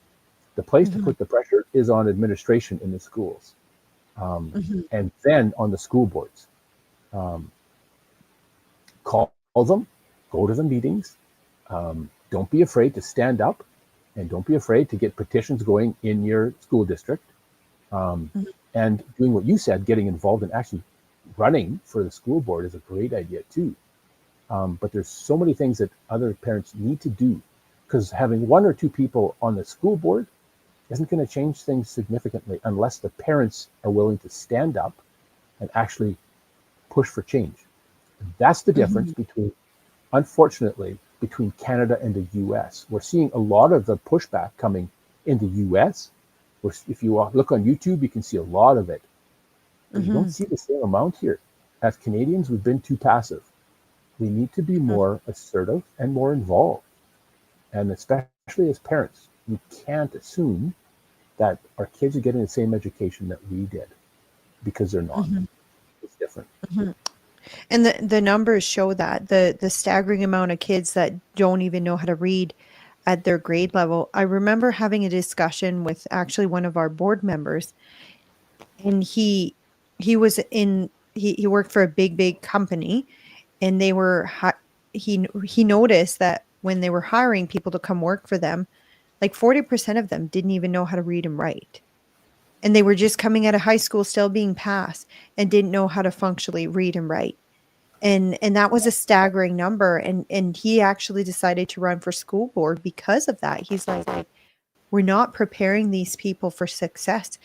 The place to Mhm. put the pressure is on administration in the schools, um, Mhm. and then on the school boards. Um, call them, go to the meetings. Don't be afraid to stand up, and don't be afraid to get petitions going in your school district. Um, Mhm. and doing what you said, getting involved in actually running for the school board is a great idea too. But there's so many things that other parents need to do, because having one or two people on the school board isn't going to change things significantly unless the parents are willing to stand up and actually push for change. That's the difference Mhm. between, unfortunately, between Canada and the US. We're seeing a lot of the pushback coming in the US. If you look on YouTube, you can see a lot of it, but you don't Mhm. see the same amount here. As Canadians, we've been too passive. We need to be Mhm. more assertive and more involved. And especially as parents, we can't assume that our kids are getting the same education that we did, because they're not. Mhm. It's different. Mhm. And the numbers show that the staggering amount of kids that don't even know how to read at their grade level. I remember having a discussion with actually one of our board members, and he was in he worked for a big company, and they were he noticed that when they were hiring people to come work for them, like 40% of them didn't even know how to read and write. And they were just coming out of high school still being passed and didn't know how to functionally read and write. And that was a staggering number, and he actually decided to run for school board because of that. He's like, we're not preparing these people for success.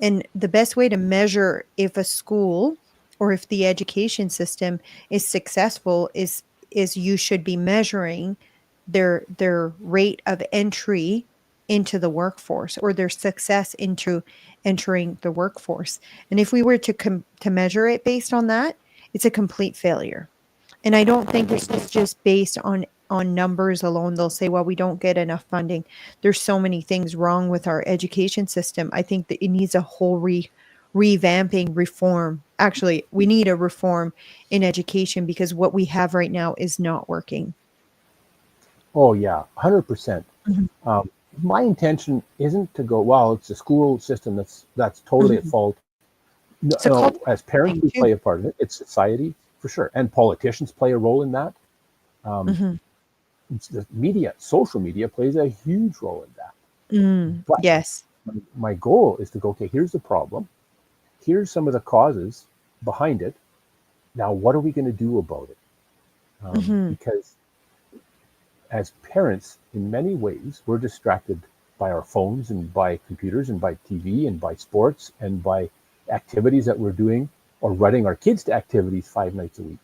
And the best way to measure if a school or if the education system is successful is you should be measuring their rate of entry into the workforce, or their success into entering the workforce. And if we were to measure it based on that, it's a complete failure. And I don't think it's just based on numbers alone. They'll say, well, we don't get enough funding. There's so many things wrong with our education system. I think that it needs a whole revamping, reform. Actually, we need a reform in education, because what we have right now is not working. Oh yeah, 100%. Mhm. Um, my intention isn't to go, well, it's the school system that's totally at Mhm. fault. No, It's a no, cultural as parents, thing we too. play a part of it. It's society for sure, and politicians play a role in that. Um, Mhm. it's the media, social media plays a huge role in that. But Yes. my goal is to go, okay, here's the problem. Here's some of the causes behind it. Now, what are we going to do about it? Mhm. Because as parents, in many ways, we're distracted by our phones and by computers and by TV and by sports and by activities that we're doing, or running our kids to activities 5 nights a week,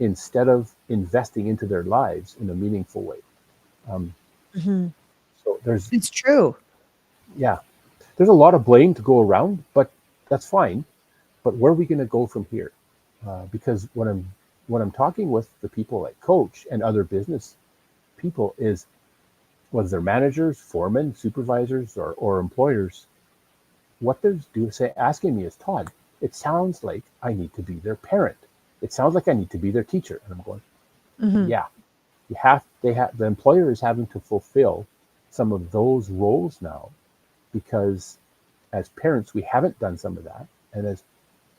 instead of investing into their lives in a meaningful way. Um, Mhm. so It's true. yeah, there's a lot of blame to go around, but that's fine. But where are we going to go from here? Because when I'm talking with the people at Coach and other business people, is whether they're managers, foremen, supervisors, or employers, what they're asking me is, Todd, it sounds like I need to be their parent. It sounds like I need to be their teacher. And I'm going, Mhm. yeah, the employer is having to fulfill some of those roles now, because as parents, we haven't done some of that. And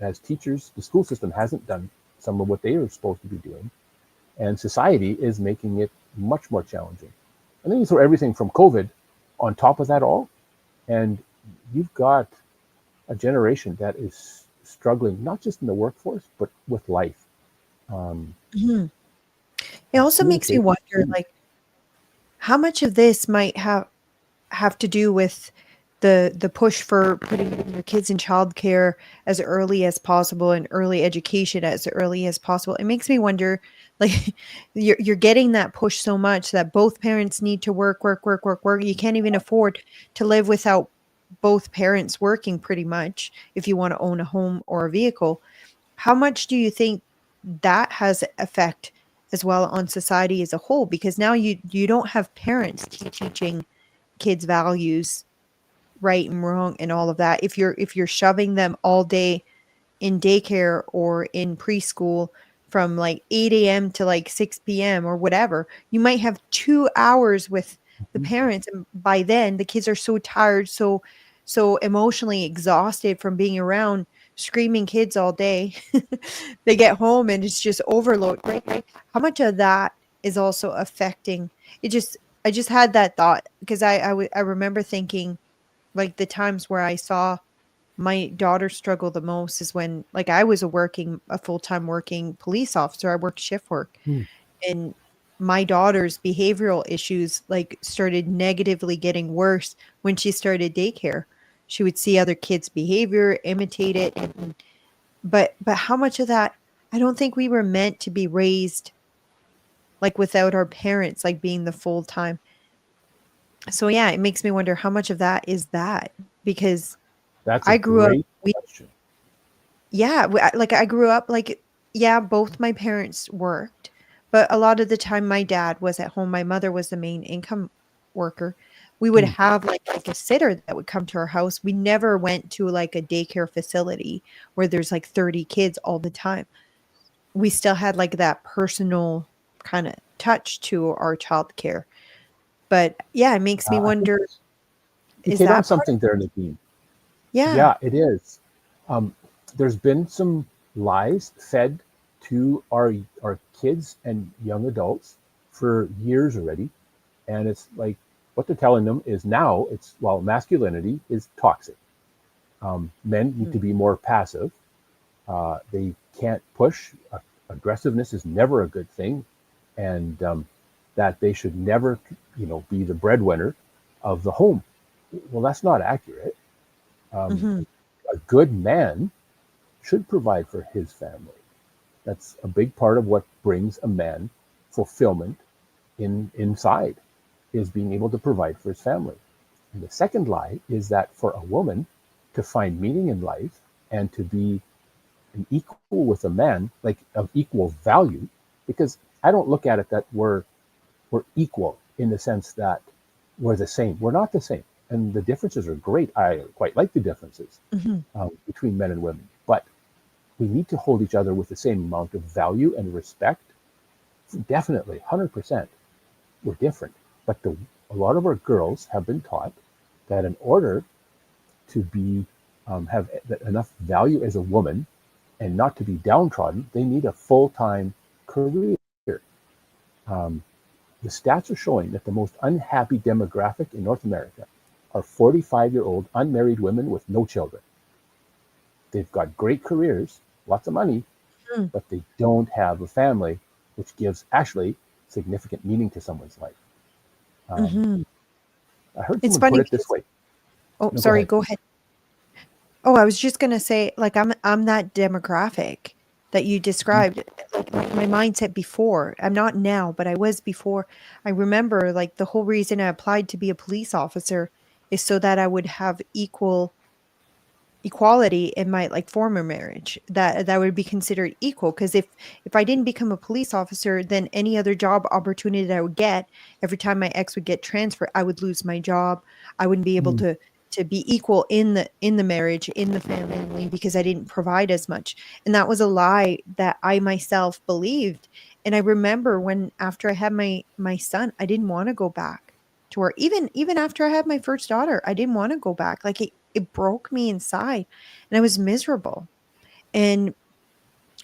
as teachers, the school system hasn't done some of what they were supposed to be doing. And society is making it much more challenging. And then you throw everything from COVID on top of that all, and you've got a generation that is struggling, not just in the workforce, but with life. Mhm. It also makes me wonder, like, how much of this might have to do with the push for putting your kids in childcare as early as possible and early education as early as possible. It makes me wonder, like, you're getting that push so much that both parents need to work, work, work, work, work. You can't even afford to live without both parents working pretty much if you want to own a home or a vehicle. How much do you think that has effect as well on society as a whole? Because now you don't have parents teaching kids values, right and wrong and all of that. If you're shoving them all day in daycare or in preschool from like 8 a.m. to like 6 p.m. or whatever, you might have 2 hours with the parents. And by then the kids are so tired, so emotionally exhausted from being around screaming kids all day. They get home and it's just overload, right? How much of that is also affecting it? I just had that thought because I remember thinking, like, the times where I saw my daughter struggle the most is when, like, I was a full-time working police officer. I worked shift work, Hmm. and my daughter's behavioral issues, like, started negatively getting worse when she started daycare. She would see other kids' behavior, imitate it, and but how much of that, I don't think we were meant to be raised, like, without our parents, like, being the full-time. So, yeah, it makes me wonder how much of that is that, because That's a I grew up great we question. yeah, I grew up, like, yeah, both my parents worked, but a lot of the time my dad was at home, my mother was the main income worker. We would Hmm. have, like a sitter that would come to our house. We never went to, like, a daycare facility where there's, like, 30 kids all the time. We still had, like, that personal kinda touch to our childcare. But, yeah, it makes me I think wonder, you is hit on that part of something there, Nadine. Yeah. Yeah, it is. Um, there's been some lies fed to our kids and young adults for years already, and it's like what they're telling them is now it's, well, masculinity is toxic. Men need Mm, to be more passive. They can't push. Aggressiveness is never a good thing, and that they should never, be the breadwinner of the home. Well, that's not accurate. Um, mhm, a good man should provide for his family. That's a big part of what brings a man fulfillment inside, is being able to provide for his family. And the second lie is that for a woman to find meaning in life and to be an equal with a man, like of equal value, because I don't look at it that we're equal in the sense that we're the same. We're not the same, and the differences are great. I quite like the differences mhm, between men and women, but we need to hold each other with the same amount of value and respect. Definitely, 100%. We're different, but a lot of our girls have been taught that in order to be have enough value as a woman and not to be downtrodden, they need a full-time career. Um, the stats are showing that the most unhappy demographic in North America are 45-year-old unmarried women with no children. They've got great careers, lots of money, mm, but they don't have a family, which gives actually significant meaning to someone's life. Um, mhm. I heard It's someone put funny it this because way. Oh, No, go sorry, ahead. go ahead. Oh, I was just gonna say, like, I'm that demographic that you Mhm. described, like, my mindset before. I'm not now, but I was before. I remember, like, the whole reason I applied to be a police officer is so that I would have equal equality in my like former marriage, that would be considered equal. Because if I didn't become a police officer, then any other job opportunity that I would get, every time my ex would get transferred, I would lose my job. I wouldn't be able to be equal in the marriage, in the family, because I didn't provide as much. And that was a lie that I myself believed. And I remember when after I had my son, I didn't want to go back to work. Even after I had my first daughter, I didn't want to go back. Like it broke me inside, and I was miserable. And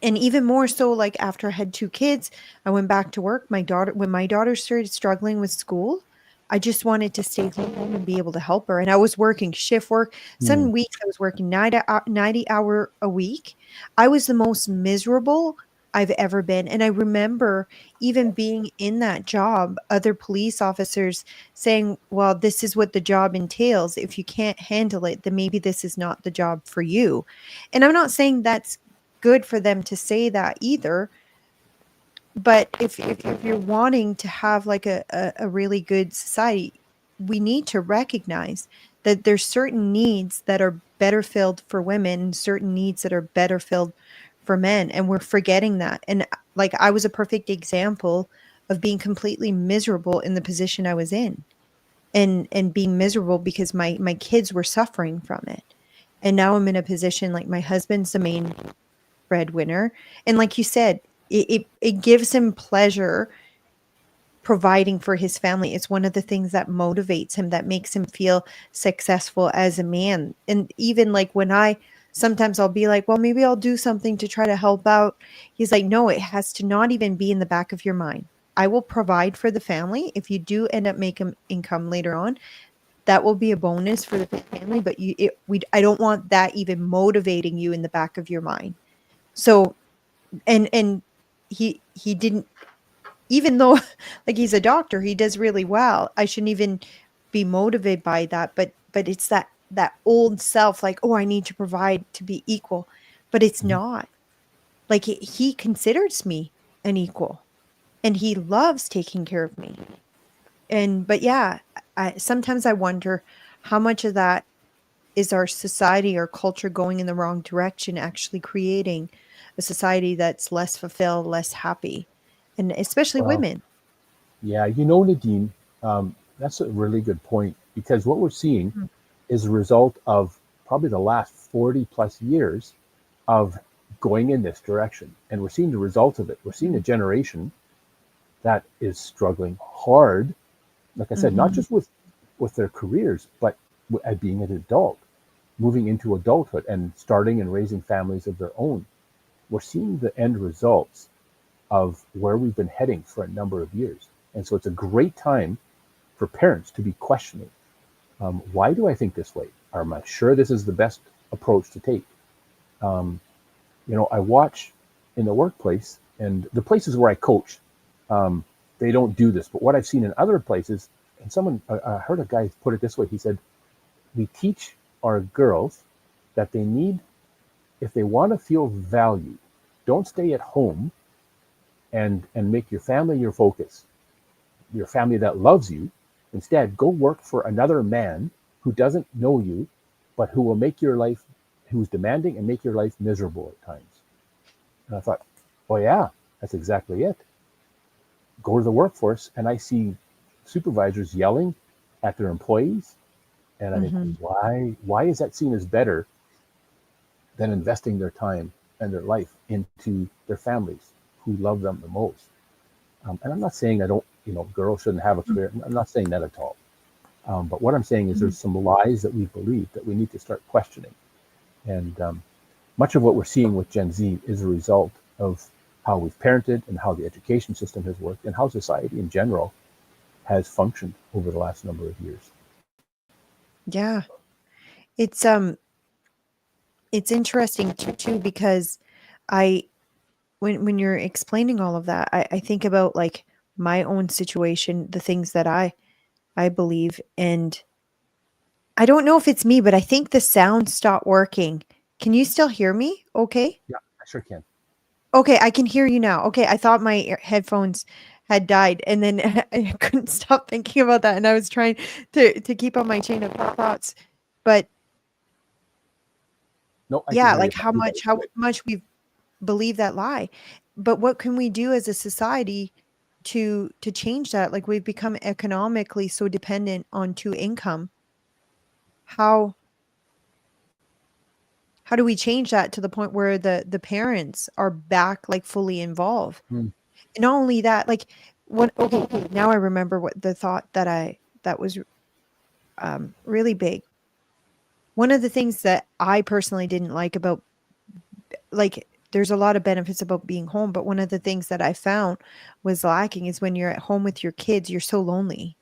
even more so, like after I had 2 kids, I went back to work. When my daughter started struggling with school, I just wanted to stay home and be able to help her. And I was working shift work. Mm. Some weeks I was working 90-hour a week. I was the most miserable I've ever been. And I remember even being in that job, other police officers saying, well, this is what the job entails. If you can't handle it, then maybe this is not the job for you. And I'm not saying that's good for them to say that either. But if you're wanting to have like a really good society, we need to recognize that there's certain needs that are better filled for women and certain needs that are better filled for men. And we're forgetting that. And like I was a perfect example of being completely miserable in the position I was in, and being miserable because my kids were suffering from it. And now I'm in a position like my husband's the main breadwinner. And like you said, it gives him pleasure providing for his family. It's one of the things that motivates him, that makes him feel successful as a man. And even like when sometimes I'll be like, well, maybe I'll do something to try to help out. He's like, no, it has to not even be in the back of your mind. I will provide for the family. If you do end up making income later on, that will be a bonus for the family. But I don't want that even motivating you in the back of your mind. So, and he didn't, even though like he's a doctor, he does really well. I shouldn't even be motivated by that, but it's that old self, like, oh, I need to provide to be equal, but it's Mhm. not. Like he considers me an equal, and he loves taking care of me. But yeah, sometimes I wonder how much of that is our society or culture going in the wrong direction, actually creating a society that's less fulfilled, less happy, and especially Well, women. yeah, Nadine, that's a really good point, because what we're seeing Mm. is a result of probably the last 40 plus years of going in this direction. And we're seeing the result of it. We're seeing a generation that is struggling hard, like I said, not Mhm. just with their careers, but at being an adult, moving into adulthood and starting and raising families of their own. We're seeing the end results of where we've been heading for a number of years. And so it's a great time for parents to be questioning, why do I think this way? Am I sure this is the best approach to take? Um, I watch in the workplace and the places where I coach, um, they don't do this. But what I've seen in other places, and I heard a guy put it this way. He said, we teach our girls that they need, if they want to feel valued, don't stay at home and make your family your focus, your family that loves you. Instead, go work for another man who doesn't know you, but who will make your life, who's demanding and make your life miserable at times. And I thought, oh yeah, that's exactly it. Go to the workforce and I see supervisors yelling at their employees. And I think, Mhm. why is that seen as better than investing their time and their life into their families who love them the most? And I'm not saying I don't, girls shouldn't have a career. I'm not saying that at all. But what I'm saying is Mhm. there's some lies that we believe that we need to start questioning. And much of what we're seeing with Gen Z is a result of how we've parented and how the education system has worked and how society in general has functioned over the last number of years. Yeah. It's it's interesting too because I when you're explaining all of that, I think about like my own situation, the things that I believe, and I don't know if it's me, but I think the sound stopped working. Can you still hear me? Okay. Yeah, I sure can. Okay, I can hear you now. Okay, I thought my headphones had died, and then I couldn't stop thinking about that, and I was trying to keep on my chain of thoughts. But No, I can Yeah, hear you like fine. how much we believe that lie. But what can we do as a society to change that? Like we've become economically so dependent on two income. How how do we change that to the point where the parents are back like fully involved? Hmm. And not only that, like what okay, now I remember what the thought that was really big. One of the things that I personally didn't like about like there's a lot of benefits about being home, but one of the things that I found was lacking is when you're at home with your kids, you're so lonely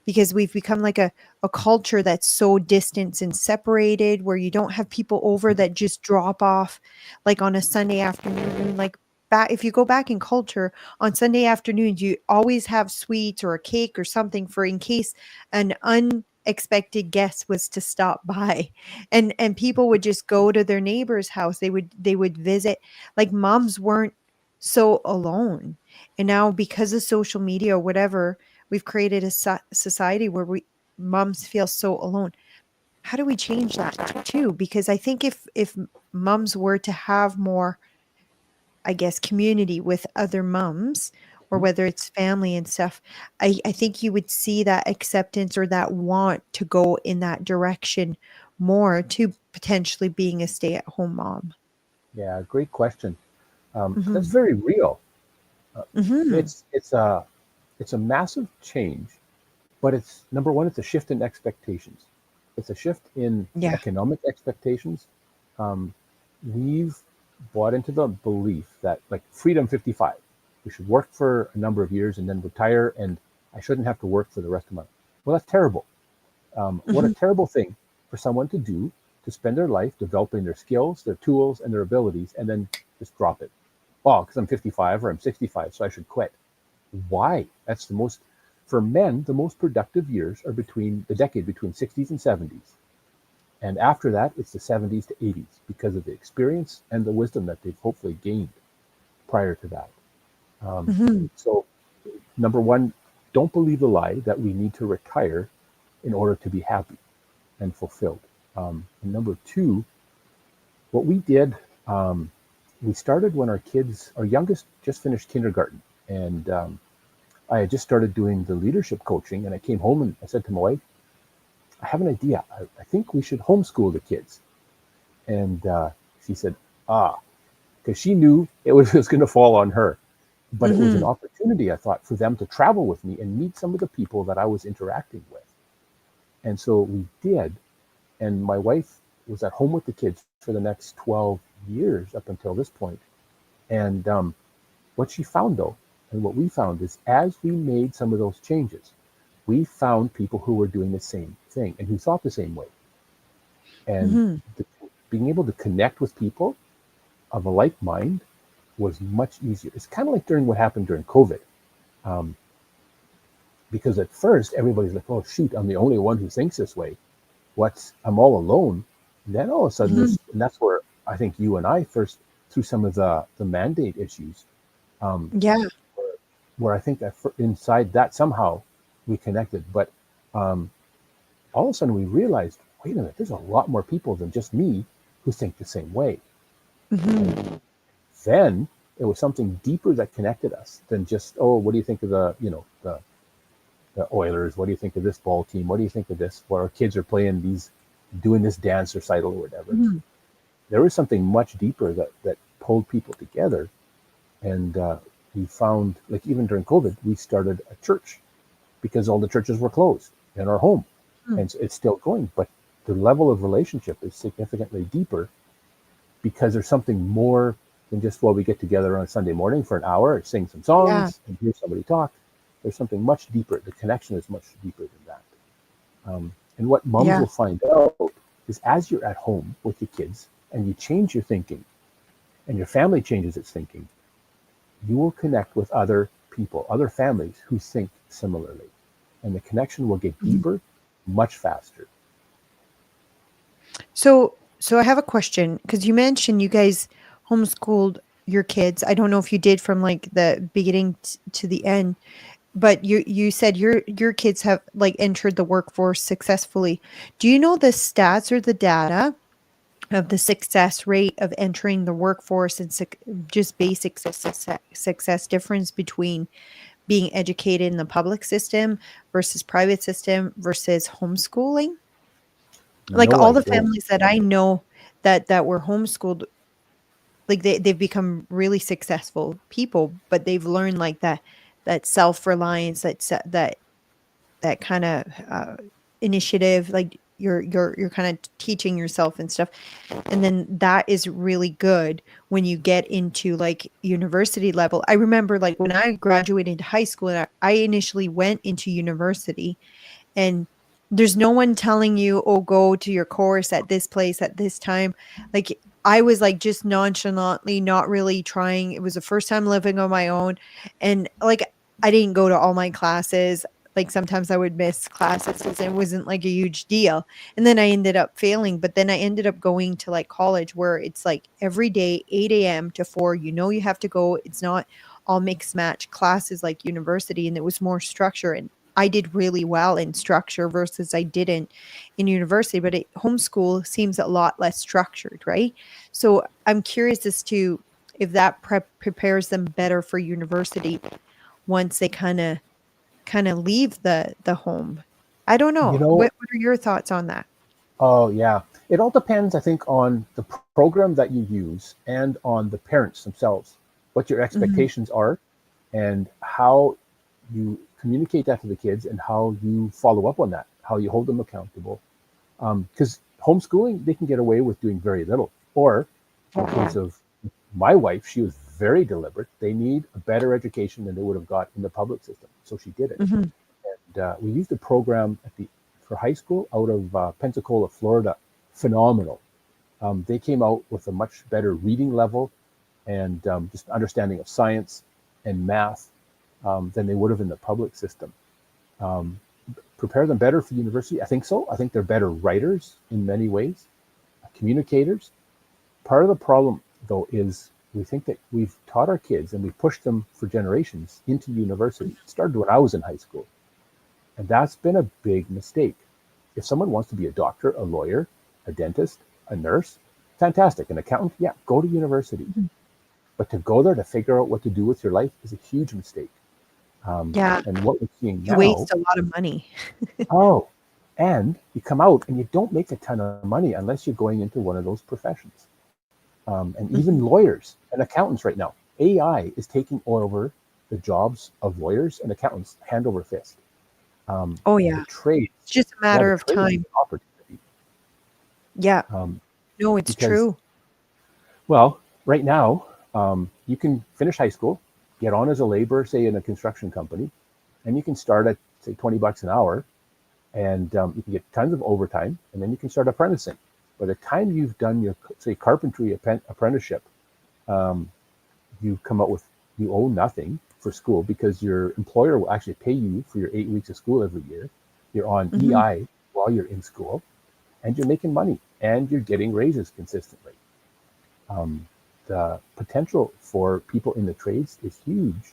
because we've become like a culture that's so distant and separated where you don't have people over that just drop off like on a Sunday afternoon. Like back if you go back in culture on Sunday afternoons, you always have sweets or a cake or something for in case an unexpected guest was to stop by. And people would just go to their neighbor's house. They would visit. Like moms weren't so alone. And now because of social media or whatever, we've created a society where we moms feel so alone. How do we change that too? Because I think if moms were to have more, I guess, community with other moms, or Hmm. whether it's family and stuff, I think you would see that acceptance or that want to go in that direction more to potentially being a stay-at-home mom. Yeah, great question. That's Mhm. very real. Uh, Mhm. it's a massive change, but it's number one, it's a shift in expectations. It's a shift in Yeah. economic expectations. Um, we've bought into the belief that like freedom 55, we should work for a number of years and then retire, and I shouldn't have to work for the rest of my life. Well, that's terrible. What a Mhm. terrible thing for someone to do, to spend their life developing their skills, their tools, and their abilities, and then just drop it. Oh, because I'm 55 or I'm 65, so I should quit. Why? That's the most, for men, the most productive years are between the decade between 60s and 70s. And after that, it's the 70s to 80s because of the experience and the wisdom that they've hopefully gained prior to that. Um, Mhm. so, number one, don't believe the lie that we need to retire in order to be happy and fulfilled. And number two, what we did, um, we started when our youngest just finished kindergarten. And I had just started doing the leadership coaching. And I came home and I said to my wife, I have an idea. I think we should homeschool the kids. And she said, because she knew it was going to fall on her. But it was an Mhm. opportunity, I thought, for them to travel with me and meet some of the people that I was interacting with. And so we did. And my wife was at home with the kids for the next 12 years up until this point. And what she found, though, and what we found is as we made some of those changes, we found people who were doing the same thing and who thought the same way. And Mhm. the, being able to connect with people of a like mind was much easier. It's kind of like during what happened during COVID. Um, because at first everybody's like, oh, shoot, I'm the only one who thinks this way. I'm all alone. And then all of a sudden, Mhm. and that's where I think you and I first, through some of the mandate issues, um, Yeah. where I think that inside that somehow we connected. But um, all of a sudden we realized, wait a minute, there's a lot more people than just me who think the same way. Mhm. And then it was something deeper that connected us than just, oh, what do you think of the Oilers? What do you think of this ball team? What do you think of this? What our kids are playing doing this dance recital or whatever. Mhm. There was something much deeper that pulled people together. And we found, like even during COVID, we started a church because all the churches were closed in our home. Mhm. And so it's still going, but the level of relationship is significantly deeper because there's something more than just, well, we get together on a Sunday morning for an hour and sing some Yeah. songs and hear somebody talk. There's something much deeper. The connection is much deeper than that. And what moms Yeah. will find out is as you're at home with your kids and you change your thinking and your family changes its thinking, you will connect with other people, other families who think similarly. And the connection will get Mhm. deeper much faster. So I have a question because you mentioned you guys homeschooled your kids. I don't know if you did from like the beginning to the end, but you said your kids have like entered the workforce successfully. Do you know the stats or the data of the success rate of entering the workforce and just basic success difference between being educated in the public system versus private system versus homeschooling. Like No, all I the don't. families that I know that were homeschooled, like they've become really successful people, but they've learned like that self-reliance, that kind of initiative, like you're kind of teaching yourself and stuff. And then that is really good when you get into like university level. I remember like when I graduated high school and I initially went into university, and there's no one telling you, oh, go to your course at this place at this time. Like I was like just nonchalantly not really trying. It was the first time living on my own, and like I didn't go to all my classes. Like sometimes I would miss classes because it wasn't like a huge deal. And then I ended up failing, but then I ended up going to like college where it's like every day 8 a.m. to 4, you have to go. It's not all mixed match classes like university, and it was more structure. And I did really well in structure versus I didn't in university, but homeschool seems a lot less structured, right? So I'm curious as to if that prepares them better for university once they kind of leave the home. I don't You know. know, What are your thoughts on that? oh yeah. It all depends, I think, on the program that you use and on the parents themselves, what your Mhm. expectations are, and how you communicate that to the kids and how you follow up on that, how you hold them accountable. Because homeschooling, they can get away with doing very little. Or in the case of my wife, she was very deliberate. They need a better education than they would have got in the public system. So she did it. Mhm. And we used a program for high school out of Pensacola, Florida. Phenomenal. They came out with a much better reading level and just understanding of science and math than they would have in the public system. Um, Prepare them better for university? I think so. I think they're better writers in many ways, communicators. Part of the problem, though, is we think that we've taught our kids and we've pushed them for generations into university. It started when I was in high school. And that's been a big mistake. If someone wants to be a doctor, a lawyer, a dentist, a nurse, fantastic. An accountant, yeah, go to university. Mhm. But to go there to figure out what to do with your life is a huge mistake. Yeah, And what we're seeing you now, waste a lot of money. oh, and you come out and you don't make a ton of money unless you're going into one of those professions. And even Mhm. lawyers and accountants right now, AI is taking over the jobs of lawyers and accountants hand over fist. Oh The yeah. trades, It's just a yeah, the matter of trades is time. an opportunity. Yeah. Um, No, it's because, true. well, right now, you can finish high school, get on as a laborer, say in a construction company, and you can start at, say, $20 an hour, and you can get tons of overtime, and then you can start apprenticing. By the time you've done your, say, carpentry apprenticeship, um, you come out with, you owe nothing for school because your employer will actually pay you for your 8 weeks of school every year. You're on Mhm. EI while you're in school, and you're making money, and you're getting raises consistently. Um, the potential for people in the trades is huge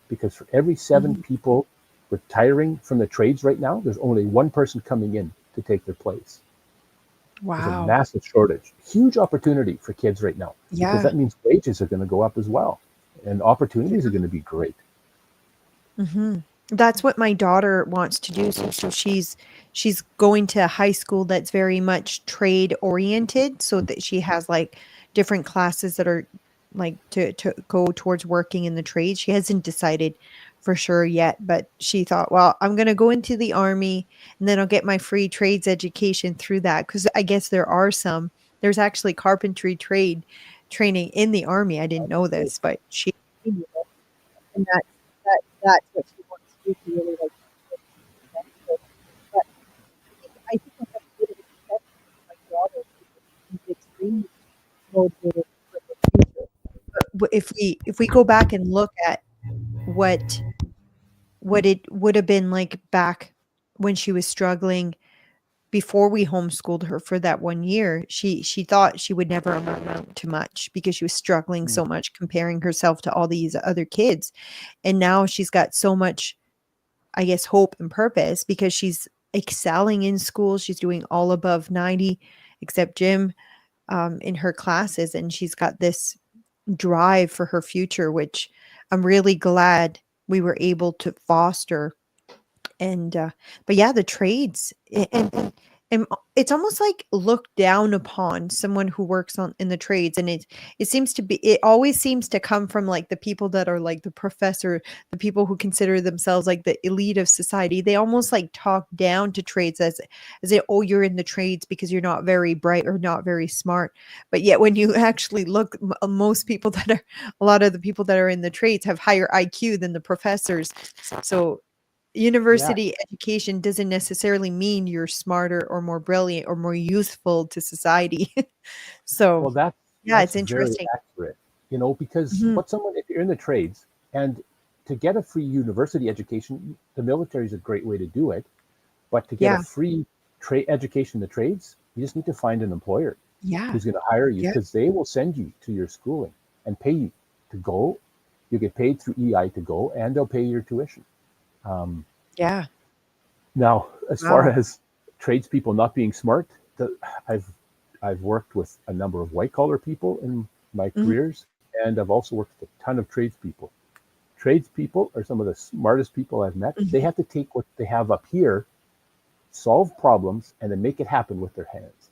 because for every 7 Mhm. people retiring from the trades right now, there's only one person coming in to take their place. There's a Wow. massive shortage, huge opportunity for kids right now because Yeah. that means wages are going to go up as well and opportunities are going to be great. Mhm. That's what my daughter wants to do. So she's going to a high school that's very much trade oriented, so that she has like different classes that are like to go towards working in the trade. She hasn't decided for sure yet, but she thought, well, I'm going to go into the army and then I'll get my free trades education through that, cuz I guess there's actually carpentry trade training in the army. I didn't know this, but she and that's what she wants to do. She really likes it. But I think I have a bit of a discussion with my daughter because she's extremely motivated for the future. But if we go back and look at what what it would have been like back when she was struggling before we homeschooled her for that 1 year, she thought she would never amount to much because she was struggling Mm. so much comparing herself to all these other kids. And now she's got so much, I guess, hope and purpose because she's excelling in school. She's doing all above 90 except gym. in her classes, and she's got this drive for her future, which I'm really glad we were able to foster. And but yeah, the trades and it's almost like looked down upon, someone who works on in the trades, and it seems to be, it always seems to come from like the people that are like the professor, the people who consider themselves like the elite of society. They almost like talk down to trades as if, oh, you're in the trades because you're not very bright or not very smart. But yet when you actually look, most people that are, a lot of the people that are in the trades have higher IQ than the professors. So Yeah. university education doesn't necessarily mean you're smarter or more brilliant or more useful to society. So, Well, yeah, it's that's very interesting. accurate, because Mhm. what someone, if you're in the trades and to get a free university education, the military is a great way to do it. But to get a Yeah. free trade education in the trades, you just need to find an employer Yeah. who's going to hire you, Yeah. because they will send you to your schooling and pay you to go. You get paid through EI to go, and they'll pay your tuition. Um, Yeah. Now, as far Wow. as tradespeople not being smart, I've I've worked with a number of white collar people in my Mhm. careers, and I've also worked with a ton of tradespeople. Tradespeople are some of the smartest people I've met. They Mhm. have to take what they have up here, solve problems, and then make it happen with their hands.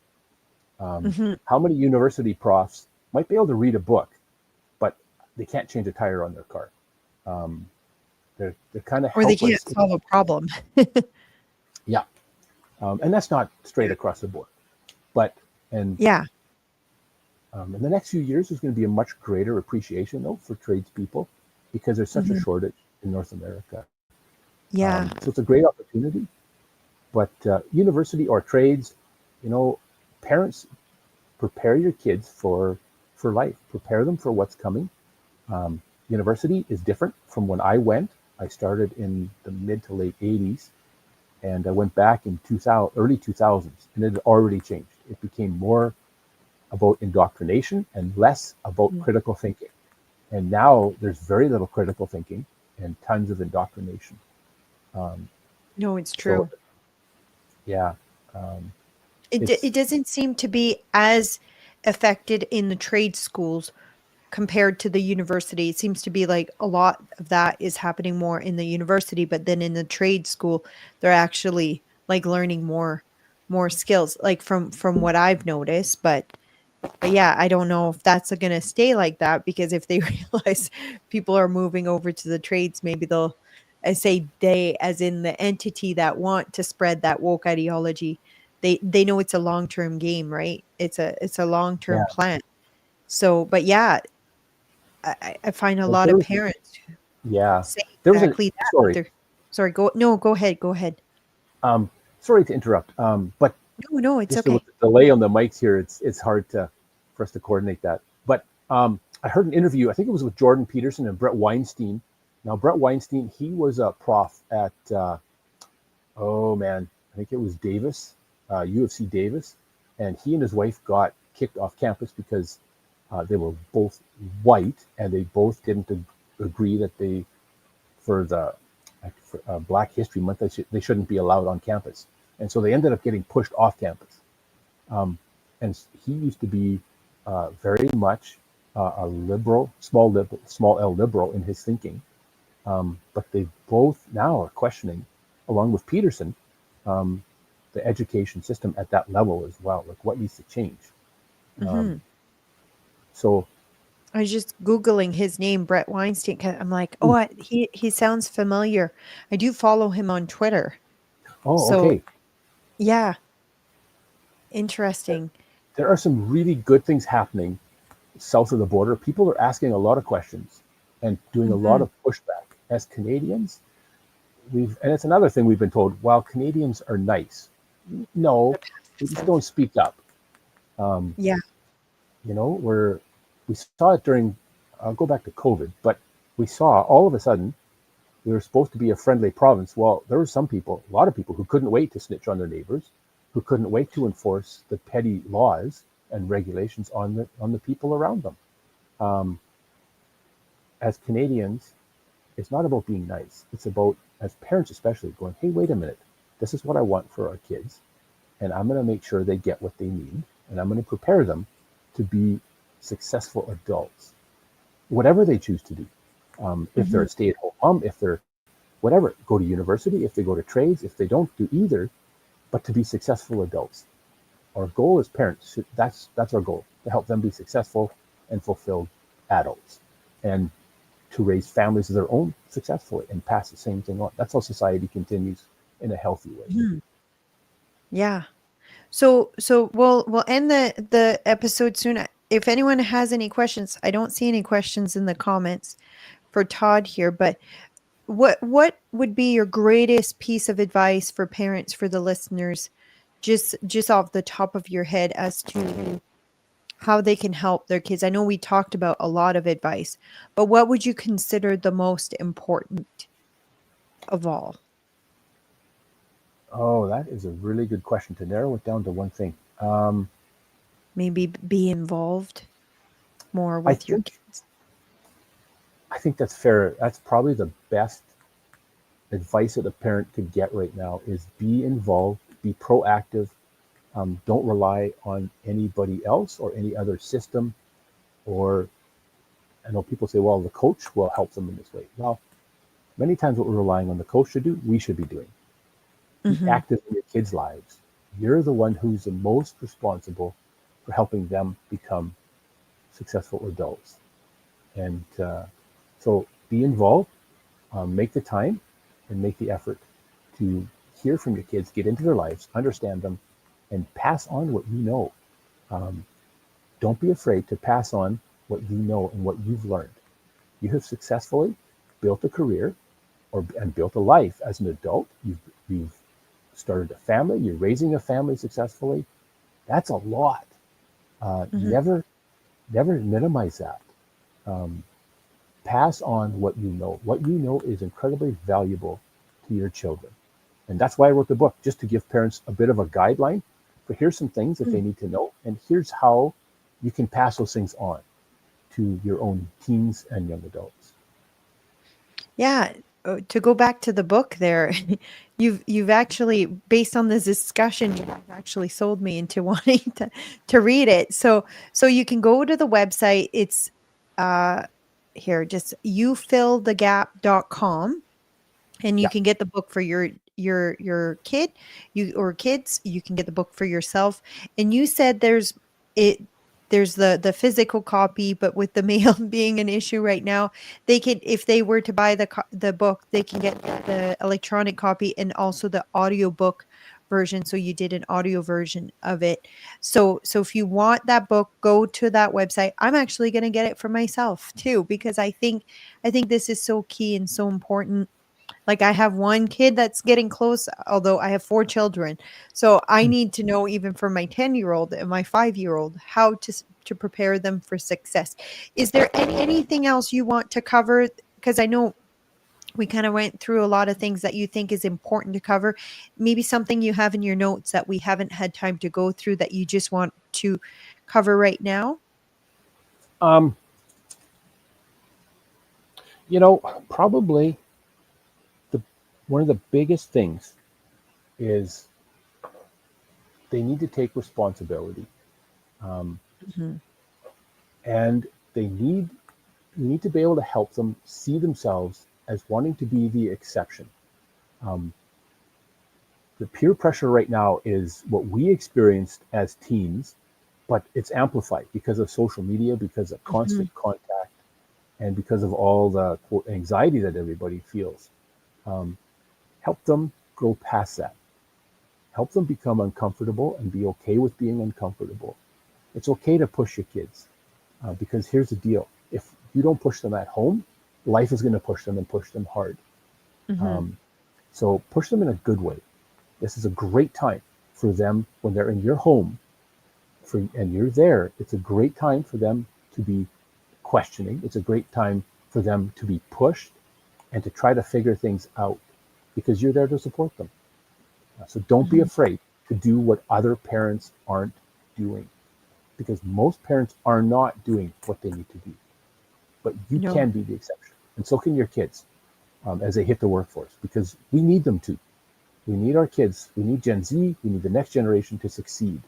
Mhm. How many university profs might be able to read a book, but they can't change a tire on their car? Um, they're kind of Or they can't helpless. solve a problem. Yeah, and that's not straight Yeah. across the board. But and Yeah. in the next few years, there's going to be a much greater appreciation, though, for tradespeople, because there's such a Mhm. shortage in North America. Yeah. So it's a great opportunity. But university or trades, you know, parents, prepare your kids for life. Prepare them for what's coming. University is different from when I went. I started in the mid to late 80s, and I went back in 2000, early 2000s, and it had already changed. It became more about indoctrination and less about Mm. critical thinking. And now there's very little critical thinking and tons of indoctrination. Um, No, it's so true. yeah, um, It it's doesn't seem to be as affected in the trade schools compared to the university. It seems to be like a lot of that is happening more in the university, but then in the trade school, they're actually like learning more skills, like from what I've noticed. But yeah, I don't know if that's going to stay like that, because if they realize people are moving over to the trades, maybe they'll, I say they as in the entity that want to spread that woke ideology. They know it's a long-term game, right? It's a long-term yeah. plan. So, but yeah, I find a Well, lot there of was parents who yeah, say there was a exactly that, but sorry, they're sorry, go no, go ahead, go ahead. um, sorry to interrupt, but No, no, it's just with okay. the delay on the mics here, it's hard for us to coordinate that. But I heard an interview. I think it was with Jordan Peterson and Brett Weinstein. Now, Brett Weinstein, he was a prof at oh man, I think it was Davis, UFC Davis, and he and his wife got kicked off campus because they were both white and they both didn't agree that they, for the for, Black History Month, they shouldn't be allowed on campus, and so they ended up getting pushed off campus. Um, and he used to be very much a liberal, small L liberal in his thinking. But they both now are questioning, along with Peterson, um, the education system at that level as well. Like what needs to change. Um, Mhm. so, I was just Googling his name, Brett Weinstein. 'Cause I'm like, oh, mm, he sounds familiar. I do follow him on Twitter. oh, So okay. yeah, interesting. There are some really good things happening south of the border. People are asking a lot of questions and doing a lot Mhm. of pushback. As Canadians, and it's another thing we've been told, while Canadians are nice, no, They're we just passive. don't speak up. Um, Yeah. we saw it during, I'll go back to COVID, but we saw all of a sudden we were supposed to be a friendly province. Well, there were some people, a lot of people, who couldn't wait to snitch on their neighbors, who couldn't wait to enforce the petty laws and regulations on the people around them. Um, as Canadians, it's not about being nice. It's about, as parents especially, going, hey, wait a minute, this is what I want for our kids, and I'm going to make sure they get what they need, and I'm going to prepare them to be successful adults, whatever they choose to do. If they're a stay-at-home mom, if they're whatever, go to university, if they go to trades, if they don't do either, but to be successful adults. Our goal as parents, that's our goal, to help them be successful and fulfilled adults, and to raise families of their own successfully and pass the same thing on. That's how society continues in a healthy way. Yeah. So we'll end the episode soon. If anyone has any questions, I don't see any questions in the comments for Todd here, but what would be your greatest piece of advice for parents, for the listeners, just off the top of your head, as to how they can help their kids? I know we talked about a lot of advice, but what would you consider the most important of all? Oh, that is a really good question, to narrow it down to one thing. Maybe be involved more I with your think kids. I think that's fair. That's probably the best advice that a parent could get right now, is be involved, be proactive. Don't rely on anybody else or any other system. Or I know people say, well, the coach will help them in this way. Well, many times what we're relying on the coach to do, we should be doing. Be active in your kids' lives. You're the one who's the most responsible for helping them become successful adults. And so be involved, make the time and make the effort to hear from your kids, get into their lives, understand them, and pass on what you know. Don't be afraid to pass on what you know and what you've learned. You have successfully built a career and built a life as an adult. You've started a family, you're raising a family successfully. That's a lot. Never minimize that. Pass on what you know. What you know is incredibly valuable to your children. And that's why I wrote the book, just to give parents a bit of a guideline for here's some things that they need to know, and here's how you can pass those things on to your own teens and young adults. Yeah, to go back to the book there, you've actually, based on this discussion, you've actually sold me into wanting to read it. So you can go to the website. It's here, just youfillthegap.com, and you can get the book for your kid, or kids. You can get the book for yourself. And you said there's the physical copy, but with the mail being an issue right now, they can, if they were to buy the book, they can get the electronic copy and also the audiobook version. So you did an audio version of it. So if you want that book, go to that website. I'm actually going to get it for myself too, because I think this is so key and so important. Like, I have one kid that's getting close, although I have 4 children. So I need to know, even for my 10-year-old and my 5-year-old, how to prepare them for success. Is there anything else you want to cover? Because I know we kind of went through a lot of things that you think is important to cover. Maybe something you have in your notes that we haven't had time to go through that you just want to cover right now? Probably one of the biggest things is they need to take responsibility, and they need to be able to help them see themselves as wanting to be the exception. The peer pressure right now is what we experienced as teens, but it's amplified because of social media, because of constant contact, and because of all the quote anxiety that everybody feels. Help them grow past that. Help them become uncomfortable and be okay with being uncomfortable. It's okay to push your kids, because here's the deal. If you don't push them at home, life is going to push them, and push them hard. So push them in a good way. This is a great time for them when they're in your home and you're there. It's a great time for them to be questioning. It's a great time for them to be pushed and to try to figure things out, because you're there to support them. So don't be afraid to do what other parents aren't doing, because most parents are not doing what they need to do. But you can be the exception, and so can your kids as they hit the workforce, because we need them to. We need our kids. We need Gen Z. We need the next generation to succeed.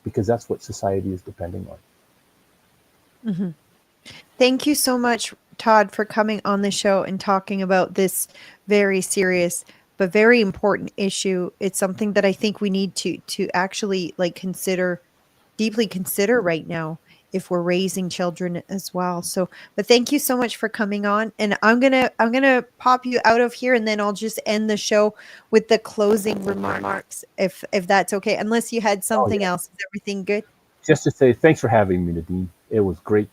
because that's what society is depending on. Mm-hmm. Thank you so much, Todd, for coming on the show and talking about this very serious but very important issue. It's something that I think we need to actually like deeply consider right now if we're raising children as well. So, but thank you so much for coming on. And I'm gonna pop you out of here, and then I'll just end the show with the closing remarks, if that's okay. Unless you had Oh something yeah. else. Is everything good? Just to say thanks for having me, Nadine. It was great.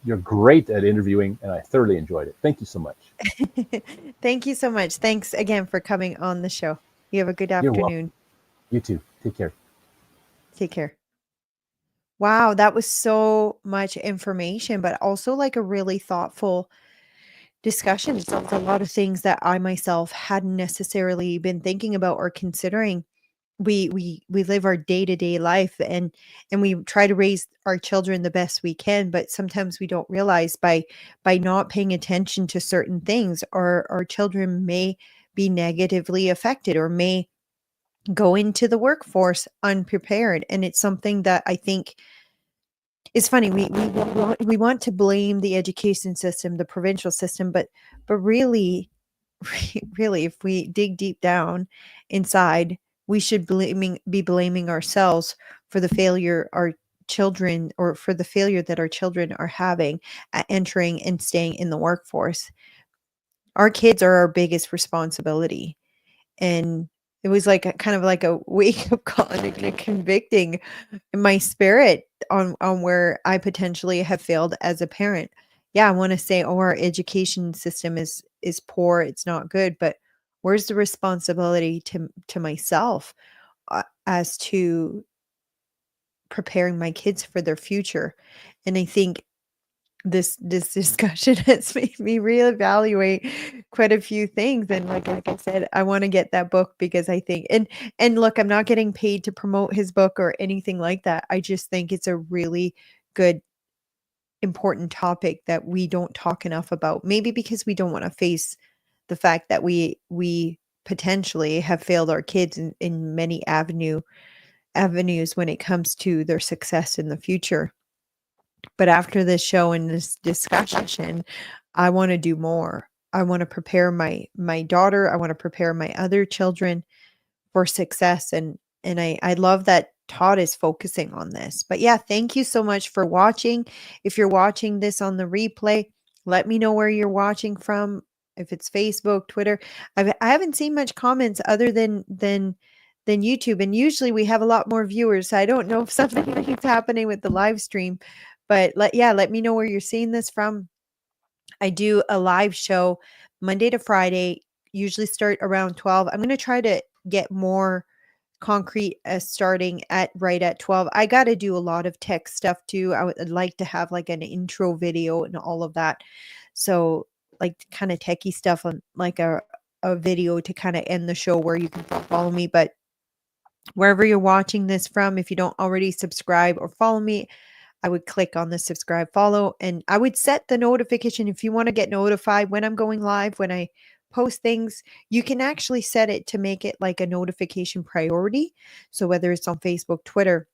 You're great at interviewing, and I thoroughly enjoyed it. Thank you so much. Thank you so much. Thanks again for coming on the show. You have a good You're welcome. afternoon. You too. Take care. Take care. Wow, that was so much information, but also like a really thoughtful discussion. It's a lot of things that I myself hadn't necessarily been thinking about or considering. We live our day-to-day life, and we try to raise our children the best we can, but sometimes we don't realize by not paying attention to certain things, our children may be negatively affected or may go into the workforce unprepared. And it's something that I think is funny. We want to blame the education system, the provincial system, but really, really, if we dig deep down inside, we should be blaming ourselves for the failure our children, or for the failure that our children are having at entering and staying in the workforce. Our kids are our biggest responsibility. And it was like a kind of like a wake up call and a convicting in my spirit on where I potentially have failed as a parent. Yeah, I want to say, oh, our education system is poor, it's not good, but where's the responsibility to myself as to preparing my kids for their future? And I think this discussion has made me reevaluate quite a few things. And like I said, I want to get that book because I think, and look, I'm not getting paid to promote his book or anything like that. I just think it's a really good, important topic that we don't talk enough about. Maybe because we don't want to face the fact that we potentially have failed our kids in many avenues when it comes to their success in the future. But after this show and this discussion, I want to do more. I want to prepare my daughter. I want to prepare my other children for success. And I love that Todd is focusing on this. But yeah, thank you so much for watching. If you're watching this on the replay, let me know where you're watching from. If it's Facebook, Twitter. I haven't seen much comments other than YouTube. And usually we have a lot more viewers. So I don't know if something is happening with the live stream. But let me know where you're seeing this from. I do a live show Monday to Friday, usually start around 12. I'm going to try to get more concrete starting at right at 12. I got to do a lot of tech stuff too. I'd like to have like an intro video and all of that. So like kind of techie stuff on like a video to kind of end the show where you can follow me. But wherever you're watching this from, if you don't already subscribe or follow me, I would click on the subscribe, follow, and I would set the notification. If you want to get notified when I'm going live, when I post things, you can actually set it to make it like a notification priority. So whether it's on Facebook, Twitter,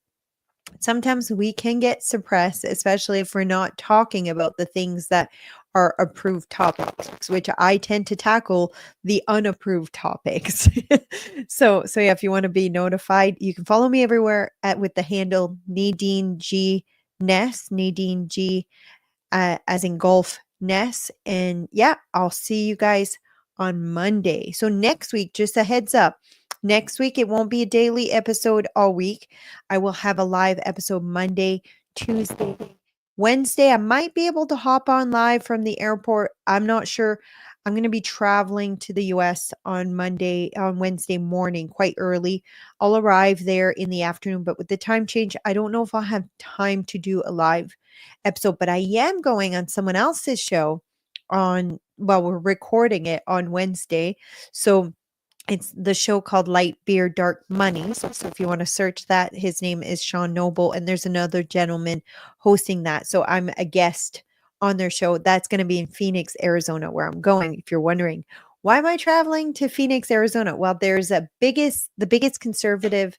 sometimes we can get suppressed, especially if we're not talking about the things that are approved topics, which I tend to tackle the unapproved topics. So yeah, if you want to be notified, you can follow me everywhere with the handle Nadine G Ness, Nadine G, as in golf Ness. And yeah, I'll see you guys on Monday. So next week, just a heads up, next week it won't be a daily episode all week. I will have a live episode Monday, Tuesday, Wednesday. I might be able to hop on live from the airport. I'm not sure. I'm going to be traveling to the US on Wednesday morning, quite early. I'll arrive there in the afternoon, but with the time change, I don't know if I'll have time to do a live episode, but I am going on someone else's show we're recording it on Wednesday. So it's the show called Light Beer, Dark Money. So if you want to search that, his name is Sean Noble, and there's another gentleman hosting that. So I'm a guest on their show. That's going to be in Phoenix, Arizona, where I'm going. If you're wondering, why am I traveling to Phoenix, Arizona? Well, there's the biggest conservative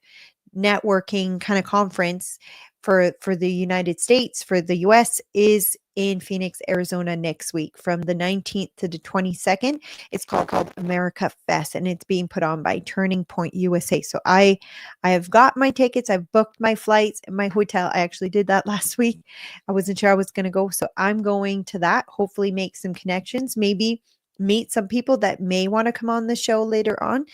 networking kind of conference for the United States, for the US, is in Phoenix, Arizona next week from the 19th to the 22nd. It's called America Fest, and it's being put on by Turning Point USA. So I have got my tickets, I've booked my flights and my hotel. I actually did that last week. I wasn't sure I was going to go, so I'm going to that. Hopefully make some connections, maybe meet some people that may want to come on the show later on.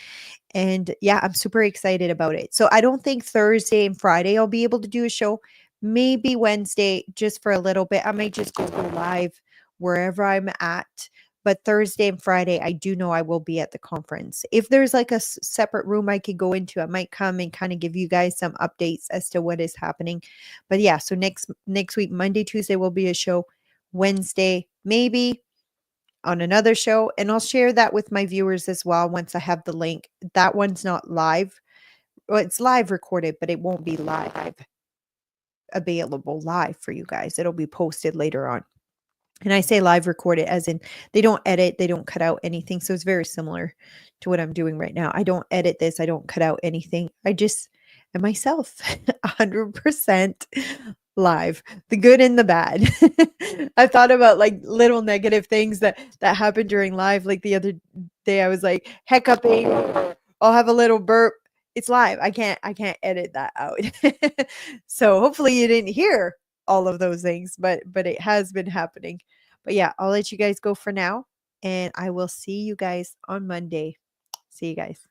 And yeah, I'm super excited about it. So I don't think Thursday and Friday I'll be able to do a show. Maybe Wednesday, just for a little bit. I might just go live wherever I'm at. But Thursday and Friday, I do know I will be at the conference. If there's like a separate room I could go into, I might come and kind of give you guys some updates as to what is happening. But yeah, so next week, Monday, Tuesday will be a show. Wednesday, maybe on another show, and I'll share that with my viewers as well once I have the link. That one's not live. Well, it's live recorded, but it won't be live available live for you guys. It'll be posted later on. And I say live recorded as in they don't edit, they don't cut out anything. So it's very similar to what I'm doing right now. I don't edit this, I don't cut out anything. I just am myself 100% live, the good and the bad. I thought about like little negative things that happened during live. Like the other day I was like hiccuping, I'll have a little burp. It's live. I can't edit that out. So hopefully you didn't hear all of those things, but it has been happening. But yeah, I'll let you guys go for now, and I will see you guys on Monday. See you guys.